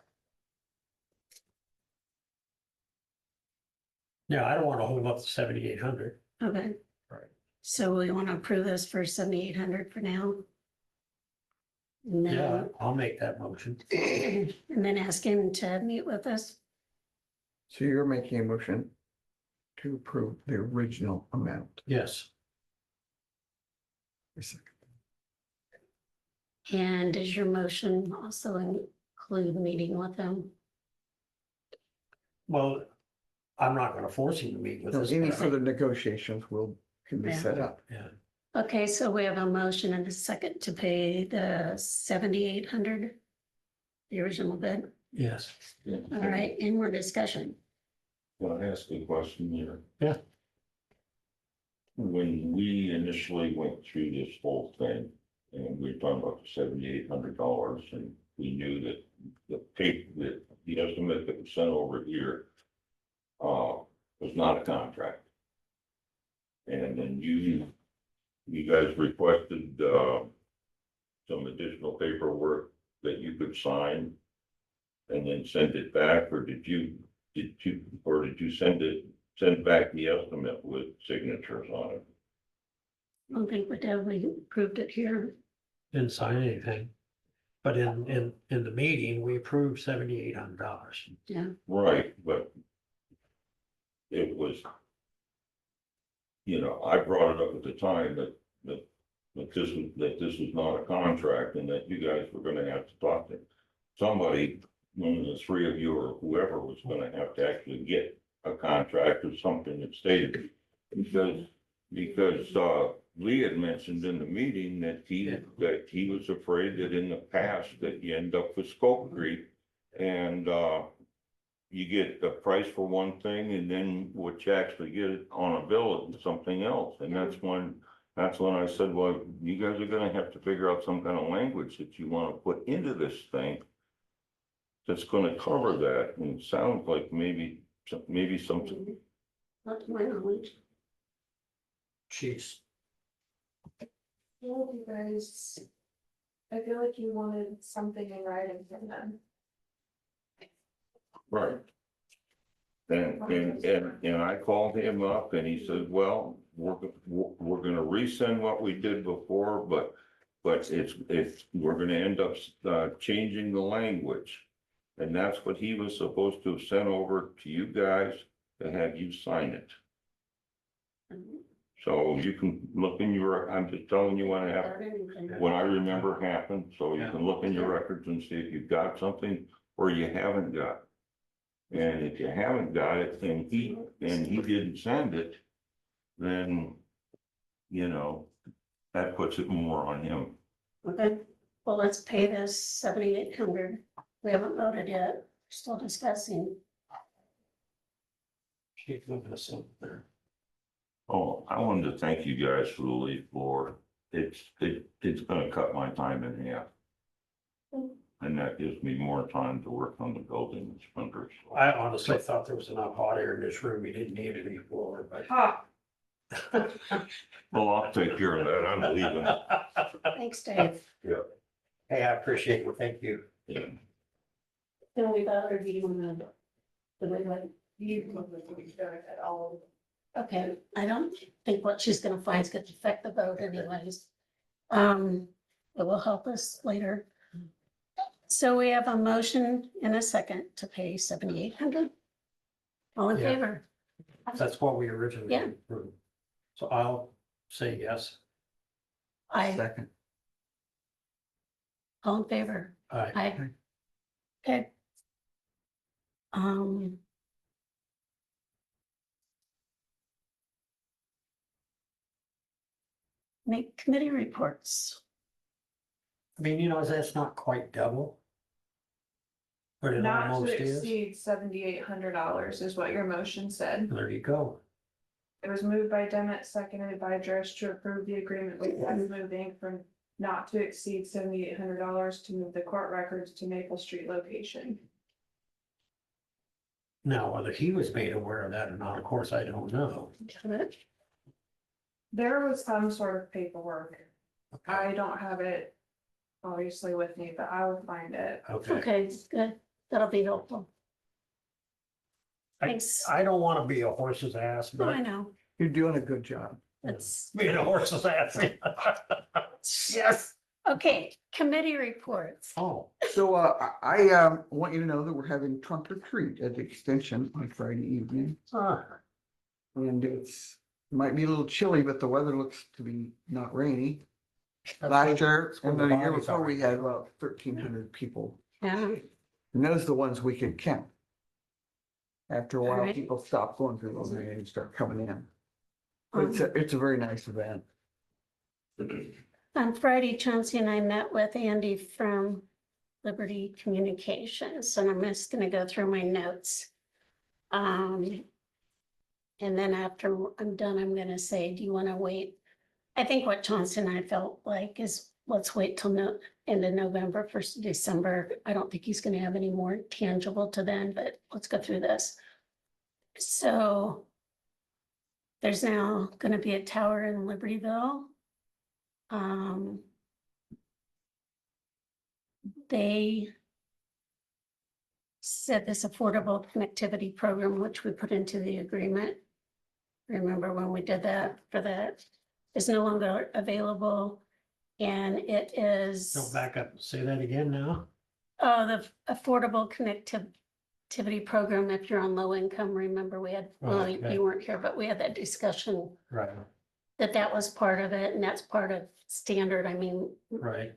yeah, I don't want to hold up the 7,800. Okay. Right. So we want to approve this for 7,800 for now? And Yeah, then, I'll make that motion. and then ask him to meet with us? So you're making a motion to approve the original amount. Yes, A second. And does your motion also include meeting with him? well, I'm not gonna force him to meet with So us. any but- further negotiations can be Yeah. set up. Yeah, Okay, so we have a motion and a second to pay the 7,800. The original bid. Yes. All right, any more discussion? Can I ask a question here? Yeah. When we initially went through this whole thing, and we were talking about the $7,800, and we knew that the estimate that was sent over here was not a contract. And then you guys requested some additional paperwork that you could sign and then send it back, or did you send back the estimate with signatures on it? I don't think we did, we approved it here. Didn't sign anything. But in the meeting, we approved $7,800. Yeah, Right, but it was, I brought it up at the time that this was not a contract and that you guys were gonna have to talk to somebody, one of the three of you or whoever was gonna have to actually get a contract or something that stated. Because Lee had mentioned in the meeting that he was afraid that in the past that you end up with scope creep and you get the price for one thing and then what you actually get it on a bill is something else. And that's when I said, well, you guys are gonna have to figure out some kind of language that you wanna put into this thing that's gonna cover that. And it sounds like maybe something. not to my knowledge. Jeez. Well, you guys, I feel like you wanted something in writing from them. Right. And I called him up and he said, well, we're gonna resend what we did before, but we're gonna end up changing the language. And that's what he was supposed to have sent over to you guys to have you sign it. So you can look in I'm just telling you what I remember happened, so you can look in your records and see if you've got something or you haven't got. And if you haven't got it and he didn't send it, then, that puts it more on him. Okay, well, let's pay this 7,800. We haven't voted yet, we're still discussing. She's moving us in there. Oh, I wanted to thank you guys for the leaf blower. It's gonna cut my time in half. And that gives me more time to work on the building and sprinters. I honestly thought there was enough hot air in this room. We didn't need any floor, but. Ha, Well, I'll take care of that. I'm leaving. Thanks, Dave. Hey, I appreciate it. Thank you. Yeah. Can we vote or do you want to? at all. Okay, I don't think what she's gonna find is gonna affect the vote anyways. It will help us later. So we have a motion and a second to pay 7,800. All in Yeah. favor? That's what we originally Yeah. approved. So I'll say yes. Aye, Second. all in favor? Aye. Aye. Okay. Make committee reports. I mean, that's not quite double. But it Not almost to is. exceed $7,800 is what your motion said. There you go. It was moved by Demmett, seconded by Dresch to approve the agreement with West Moving from not to exceed $7,800 to move the court records to Maple Street location. Now, whether he was made aware of that or not, of course, I don't know. Got it? There was some sort of paperwork. I don't have it obviously with me, but I will find it. Okay. Okay, good. That'll be helpful. I- Thanks. I don't want to be a horse's ass, I but know, You're doing a good job. that's, being a horse's ass. Yes. okay, committee reports. Oh, So I want you to know that we're having trunk or treat at the extension on Friday evening. And might be a little chilly, but the weather looks to be not rainy. Last year and the year before, we had about 1,300 people. Yeah, And those are the ones we could count. After a while, Alright. people stop going through those and start coming in. But it's a very nice event. On Friday, Chauncey and I met with Andy from Liberty Communications, and I'm just gonna go through my notes. And then after I'm done, I'm gonna say, do you wanna wait? I think what Chauncey and I felt like is, let's wait till end of November, 1st of December. I don't think he's gonna have any more tangible to then, but let's go through this. So there's now gonna be a tower in Libertyville. They said this affordable connectivity program, which we put into the agreement. Remember when we did that for that, is no longer available. And it is. Go back up, say that again now. Oh, the affordable connectivity program, if you're on low income, remember we had, well, Okay. you weren't here, but we had that discussion Right, that was part of it, and that's part of standard, I mean, right.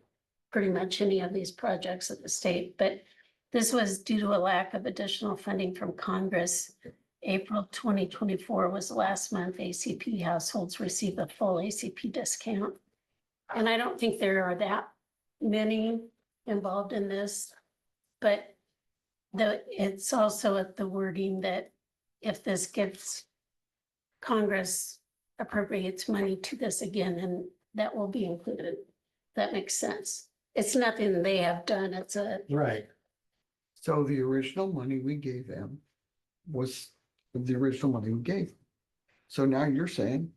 pretty much any of these projects at the state, but this was due to a lack of additional funding from Congress. April 2024 was the last month ACP households received a full ACP discount. And I don't think there are that many involved in this, but it's also at the wording that if this gives Congress appropriates money to this again, then that will be included. That makes sense. It's nothing they have done. It's a, Right, So the original money we gave them was the original money we gave. them. So now you're saying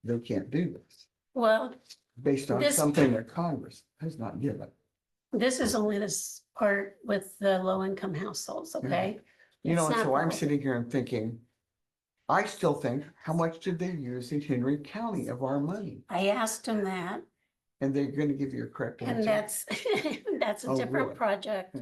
they can't do this well, based on This- something that Congress has not given. this is only this part with the low income households, okay? You know, It's and not so I'm the- sitting here and thinking, I still think, how much did they use in Henry County of our money? I asked them that, And they're gonna give you a correct and answer. that's a Oh, different really? project.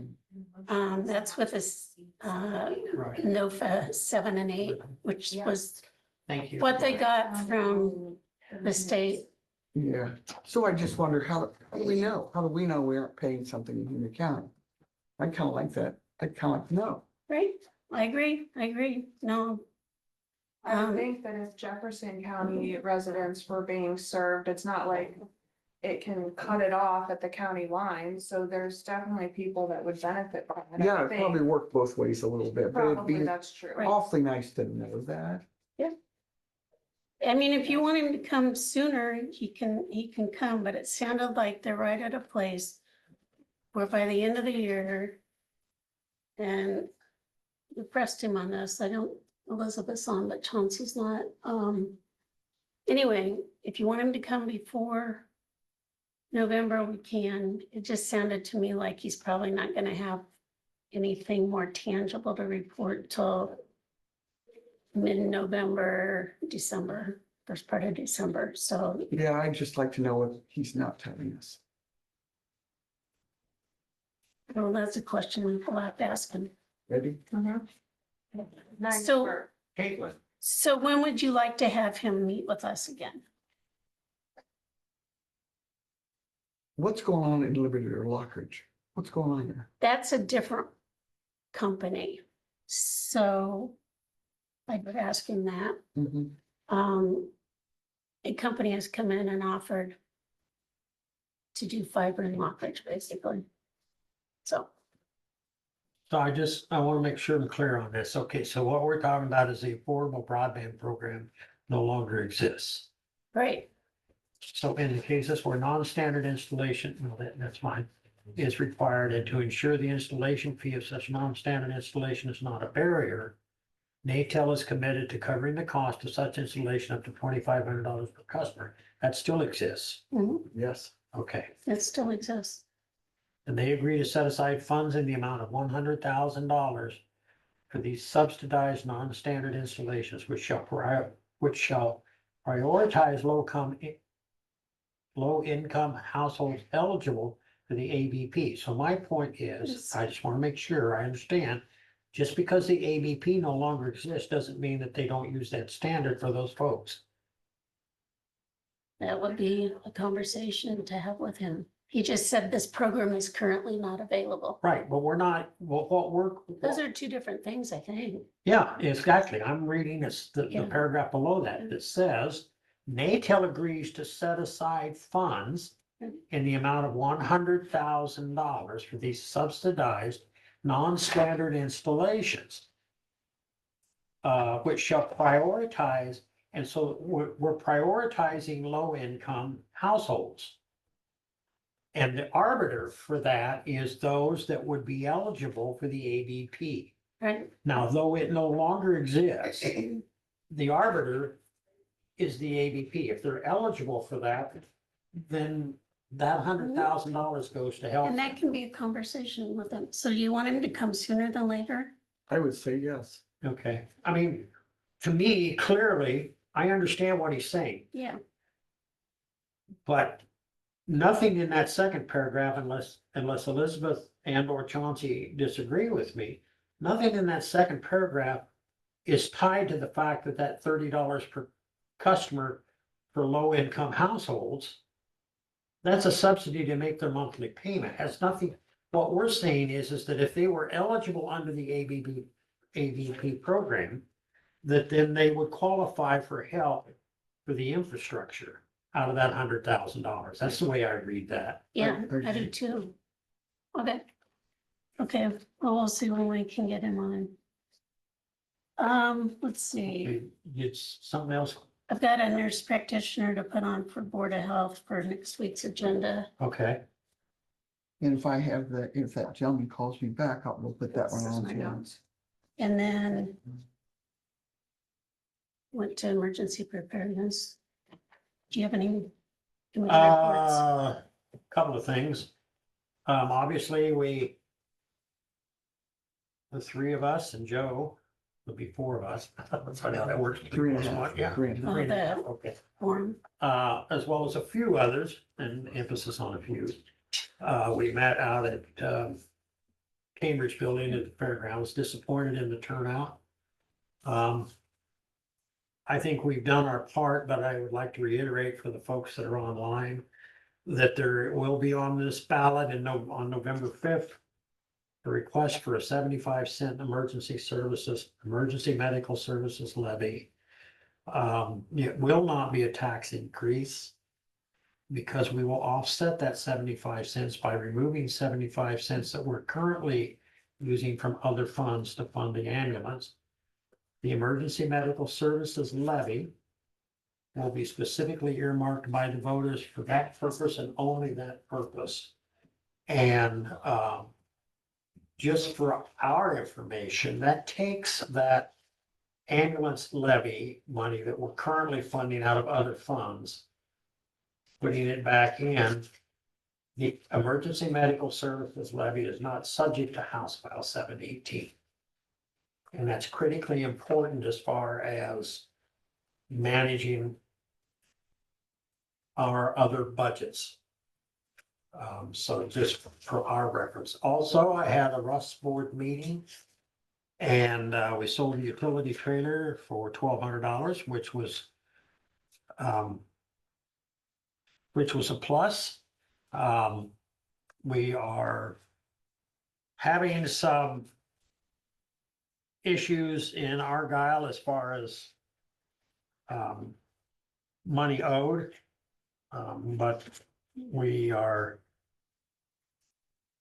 That's with this, right. NOFA 7 and 8, which was Thank you. what they got from the state. Yeah, so I just wonder how do we know? How do we know we aren't paying something in Henry County? I kind of like that. I kind of like to know. Right, I agree, no. I think that if Jefferson County residents were being served, it's not like it can cut it off at the county line, so there's definitely people that would benefit from it. I Yeah, it probably think. worked both ways a little bit, but it'd Probably be that's true. Right. awfully nice to know that. I mean, if you want him to come sooner, he can come, but it sounded like they're right at a place where by the end of the year, and we pressed him on this, I don't, Elizabeth's on, but Chauncey's not. Anyway, if you want him to come before November, we can. It just sounded to me like he's probably not gonna have anything more tangible to report till mid-November, December, first part of December, so. Yeah, I'd just like to know what he's not telling us. Well, that's a question we'll have to ask him. Ready? Nice So- work. Caitlin, So when would you like to have him meet with us again? What's going on in Liberty or Lockridge? What's going on there? That's a different company. So I would ask him that. Mhm. A company has come in and offered to do fiber and Lockridge, basically. So, So I want to make sure I'm clear on this. Okay, so what we're talking about is the affordable broadband program no longer exists. right, So in the cases where non-standard installation, well, that's fine, is required and to ensure the installation fee of such non-standard installation is not a barrier, NATEL is committed to covering the cost of such installation up to $2,500 per customer. That still exists. Yes. Okay. it still exists. And they agree to set aside funds in the amount of $100,000 for these subsidized non-standard installations, which shall prioritize low-income households eligible for the ABP. So my point is, I just want to make sure I understand, just because the ABP no longer exists doesn't mean that they don't use that standard for those folks. That would be a conversation to have with him. He just said this program is currently not available. Right, but we're not, what we're. Those are two different things, I think. Yeah, exactly. I'm reading this, the Yeah. paragraph below that, that says NATEL agrees to set aside funds in the amount of $100,000 for these subsidized, non-standard installations, which shall prioritize, and so we're prioritizing low-income households. And the arbiter for that is those that would be eligible for the ABP. Right, Now, though it no longer exists, the arbiter is the ABP. If they're eligible for that, then that $100,000 goes to health. and that can be a conversation with them. So you want him to come sooner than later? I would say yes. Okay, I mean, to me, clearly, I understand what he's saying, Yeah, but nothing in that second paragraph, unless Elizabeth and or Chauncey disagree with me, nothing in that second paragraph is tied to the fact that that $30 per customer for low-income households, that's a subsidy to make their monthly payment. Has nothing, what we're saying is that if they were eligible under the ABP program, that then they would qualify for help for the infrastructure out of that $100,000. That's the way I read that. yeah, I do too. Okay. Okay, well, we'll see when we can get him on. Let's see, It's something else. I've got a nurse practitioner to put on for Board of Health for next week's agenda. Okay, And if I have if that gentleman calls me back, we'll put that one This is on my too. notes. And then went to emergency preparedness. Do you have any committee reports? couple of things. Obviously, the three of us and Joe, there'll be four of us. That's funny how that works. 3.5. Yeah. 3.5. Oh, that Okay. forum. As well as a few others, and emphasis on a few. We met out at Cambridge Building at the fairgrounds, disappointed in the turnout. I think we've done our part, but I would like to reiterate for the folks that are online that there will be on this ballot on November 5th, a request for a 75-cent emergency medical services levy. It will not be a tax increase because we will offset that 75 cents by removing 75 cents that we're currently using from other funds to fund the ambulance. The emergency medical services levy will be specifically earmarked by the voters for that purpose and only that purpose. And just for our information, that takes that ambulance levy money that we're currently funding out of other funds, putting it back in. The emergency medical services levy is not subject to House File 718. And that's critically important as far as managing our other budgets. So just for our reference. Also, I had a Rust board meeting and we sold the utility trailer for $1,200, which was a plus. We are having some issues in Argyle as far as money owed. But we are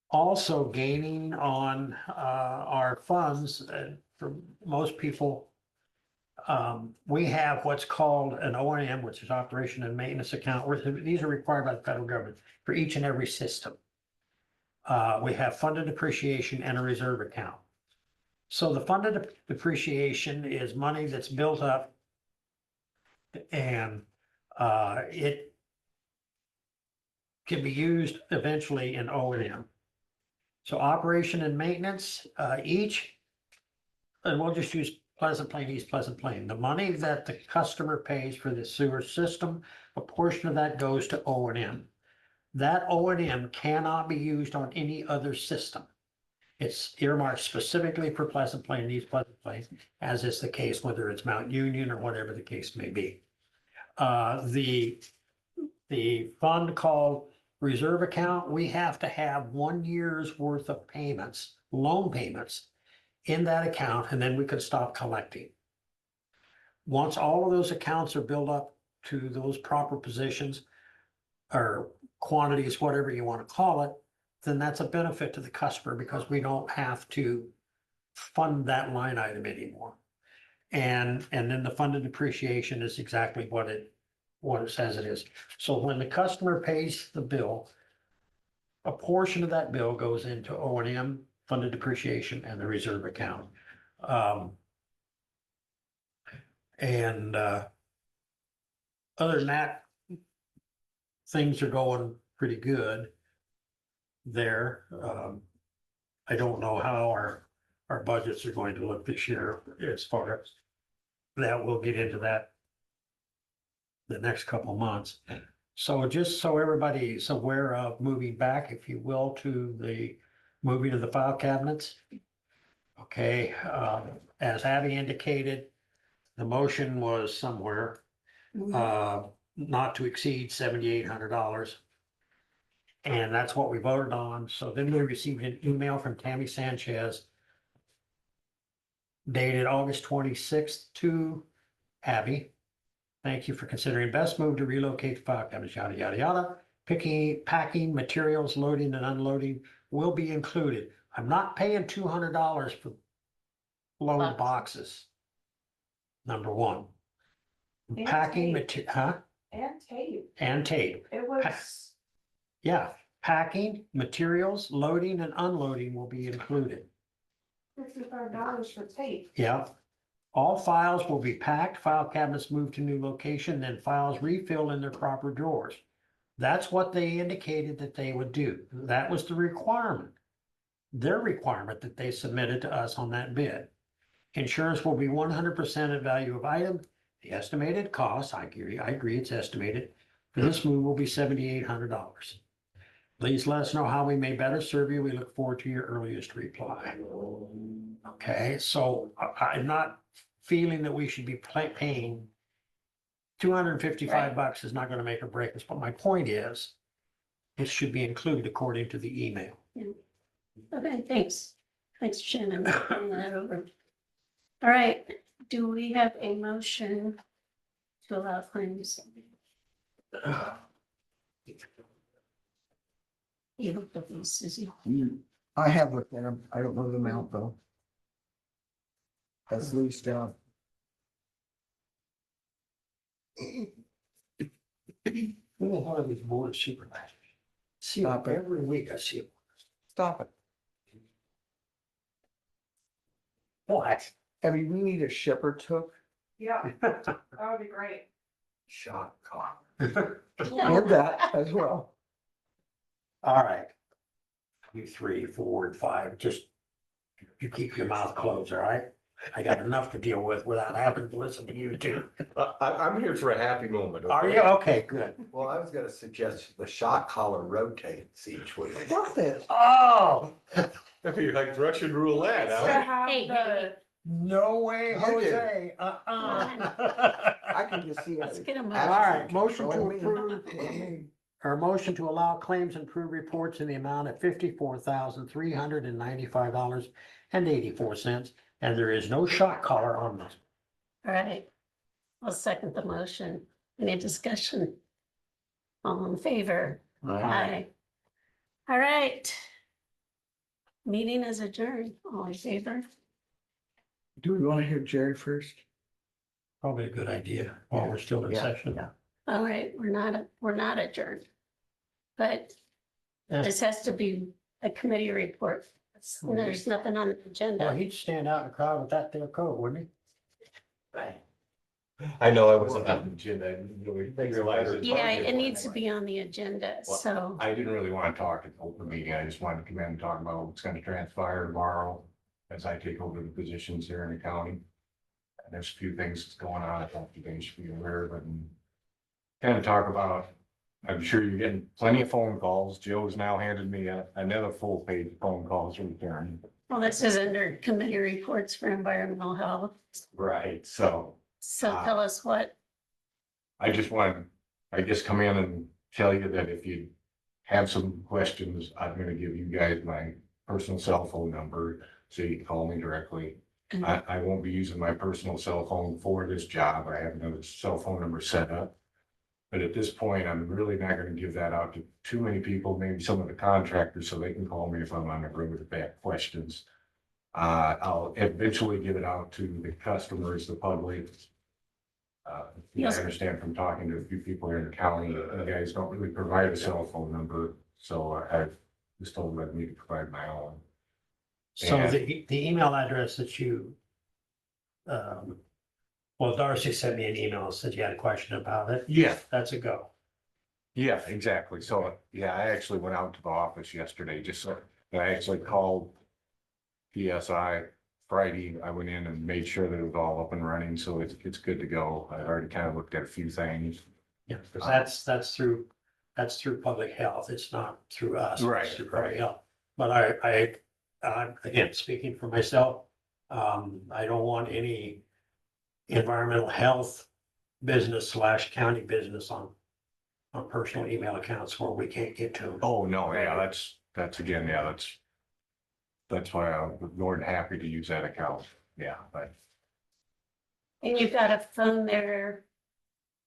also gaining on our funds. For most people, we have what's called an O&M, which is operation and maintenance account. These are required by the federal government for each and every system. We have funded depreciation and a reserve account. So the funded depreciation is money that's built up and it can be used eventually in O&M. So operation and maintenance, and we'll just use Pleasant Plain, East Pleasant Plain. The money that the customer pays for the sewer system, a portion of that goes to O&M. That O&M cannot be used on any other system. It's earmarked specifically for Pleasant Plain, East Pleasant Plain, as is the case, whether it's Mount Union or whatever the case may be. The fund called reserve account, we have to have 1 year's worth of payments, loan payments in that account, and then we could stop collecting. Once all of those accounts are built up to those proper positions or quantities, whatever you want to call it, then that's a benefit to the customer because we don't have to fund that line item anymore. And then the funded depreciation is exactly what it says it is. So when the customer pays the bill, a portion of that bill goes into O&M, funded depreciation, and the reserve account. Other than that, things are going pretty good there. I don't know how our budgets are going to look this year as far as that. We'll get into that the next couple of months. So just so everybody's aware of moving back, if you will, to the moving of the file cabinets. Okay, as Abby indicated, the motion was somewhere not to exceed $7,800. And that's what we voted on. So then we received an email from Tammy Sanchez dated August 26th to Abby. Thank you for considering best move to relocate the file cabinets, yada, yada, yada. Packing, materials, loading and unloading will be included. I'm not paying $200 for load boxes. Number one. And Packing, tape. And tape. and tape. It was, Yeah, packing, materials, loading and unloading will be included. $55 for tape. Yeah. All files will be packed, file cabinets moved to new location, then files refilled in their proper drawers. That's what they indicated that they would do. That was the requirement. Their requirement that they submitted to us on that bid. Insurance will be 100% of value of item. The estimated cost, I agree, it's estimated, for this move will be $7,800. Please let us know how we may better serve you. We look forward to your earliest reply. Okay, so I'm not feeling that we should be paying $255 is not going to make or break us, but my point is it should be included according to the email. Okay, thanks. Thanks, Shannon, for bringing that over. All right, do we have a motion to allow claims? You looked at these, Susie. I have looked at them. I don't know the amount though. That's leased out. Who the hell are these board of supervisors? See, Stop it. every week I see it. Stop it. What? Abby, we need a shepherd hook Yeah, that would be great. shot car. And that as well. All right. You 3, 4, and 5, just you keep your mouth closed, all right? I got enough to deal with without having to listen to you two. I'm here for a happy moment. Are okay? you? Okay, good. Well, I was gonna suggest the shock collar rotates each week. Stop it. Oh, That'd be like Russian roulette, To huh? have Hey, the, no way, You Jose. I can just see Let's it. get a All motion. right, motion to Go me. approve, or motion to allow claims and approve reports in the amount of $54,395.84. And there is no shock collar on this. All right, I'll second the motion. Any discussion? All in favor? Aye. All right. Meeting is adjourned. All in favor? Do we want to hear Jerry first? Probably a good idea while we're still in Yeah, session. yeah. All right, we're not adjourned. But this has to be a committee report. There's nothing on the Well, agenda. he'd stand out in the crowd with that there coat, wouldn't he? I know I wasn't on the agenda. I didn't really realize it. Yeah, it needs to be on the agenda, so. I didn't really want to talk at the open meeting. I just wanted to come in and talk about what's going to transpire tomorrow as I take over the positions here in the county. And there's a few things that's going on. I thought you guys should be aware of it and kind of talk about, I'm sure you're getting plenty of phone calls. Joe's now handed me another full page of phone calls returning. Well, this is under committee reports for environmental health. Right, so So tell us what, I just want, I just come in and tell you that if you have some questions, I'm gonna give you guys my personal cell phone number, so you can call me directly. I won't be using my personal cell phone for this job. I have another cell phone number set up. But at this point, I'm really not gonna give that out to too many people, maybe some of the contractors, so they can call me if I'm on the road with bad questions. I'll eventually give it out to the customers, the public. I Yes. understand from talking to a few people here in the county, you guys don't really provide a cell phone number, so I just told them I need to provide my own. So And- the email address that you, well, Darcy sent me an email, said you had a question about it. Yeah, That's a go. yeah, exactly. So, yeah, I actually went out to the office yesterday, just so, I actually called PSI Friday. I went in and made sure that it was all up and running, so it's good to go. I already kind of looked at a few things. Yeah, because that's through public health. It's not through us. It's Right, through public right. health. But again, speaking for myself, I don't want any environmental health business / county business on personal email accounts where we can't get to them. Oh, no, yeah, that's again, yeah, that's why I'm more than happy to use that account. Yeah, but And you've got a phone there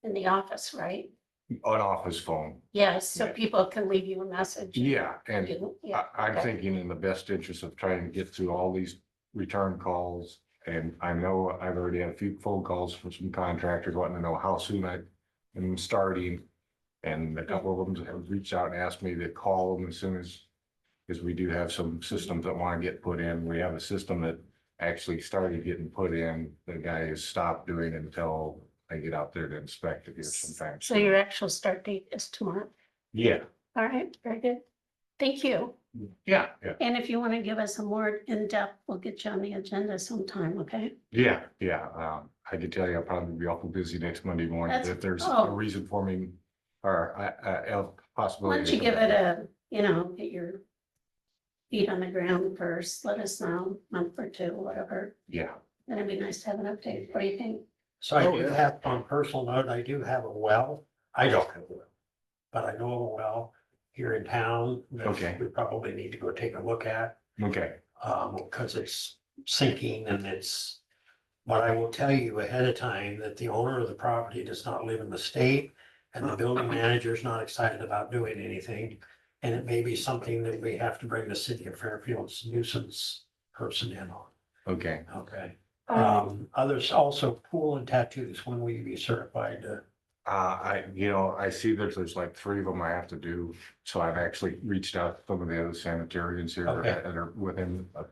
in the office, right? an office phone. Yes, so Yeah. people can leave you a message. Yeah, and Yeah, I'm okay. thinking in the best interest of trying to get through all these return calls. And I know I've already had a few phone calls from some contractors wanting to know how soon I am starting. And a couple of them have reached out and asked me to call them as soon as, because we do have some systems that want to get put in. We have a system that actually started getting put in. The guy has stopped doing it until I get out there to inspect it here sometime. So your actual start date is tomorrow. Yeah, All right, very good. Thank you. yeah, yeah. And if you want to give us a more in-depth, we'll get you on the agenda sometime, okay? Yeah, yeah, I can tell you I'll probably be awful busy next Monday morning, That's- but if there's oh. a reason for me, or a possibility. Why don't you give it a, get your feet on the ground first, let us know, month or two, whatever. Yeah, Then it'd be nice to have an update. What do you think? So I Oh, do yeah. have, on personal note, I do have a well. I don't have a well. But I know of a well here in town that Okay. we probably need to go take a look at. okay, Because it's sinking and but I will tell you ahead of time that the owner of the property does not live in the state. And the building manager is not excited about doing anything. And it may be something that we have to bring the city of Fairfield's nuisance person in on, okay. okay? Others also pool and tattoos, when will you be certified to? I see there's like 3 of them I have to do, so I've actually reached out to some of the other sanitarians here Okay. that are within a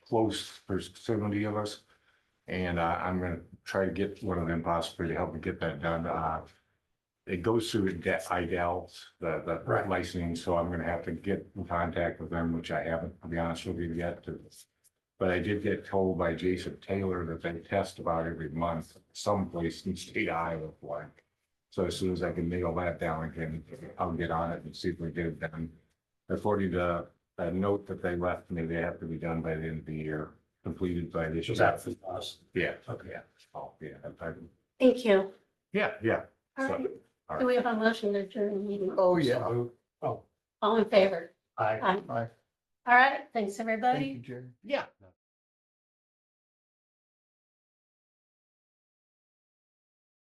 close proximity of us. And I'm gonna try to get one of them possibly to help me get that done. It goes through IDL, the Right. licensing, so I'm gonna have to get in contact with them, which I haven't, to be honest with you, yet. But I did get told by Jason Taylor that they test about every month, someplace in the state of Iowa, like. So as soon as I can nail that down again, I'll get on it and see if we get it done. According to a note that they left me, they have to be done by the end of the year, completed by this Was year. that for us? Yeah, Okay. yeah, oh, yeah, Thank you. yeah, yeah. All So, right. all Do right. we have a motion to adjourn the meeting? Oh, yeah. Oh, All in favor? I. Aye. Aye. All right, thanks, Thank everybody. you, Jerry. Yeah.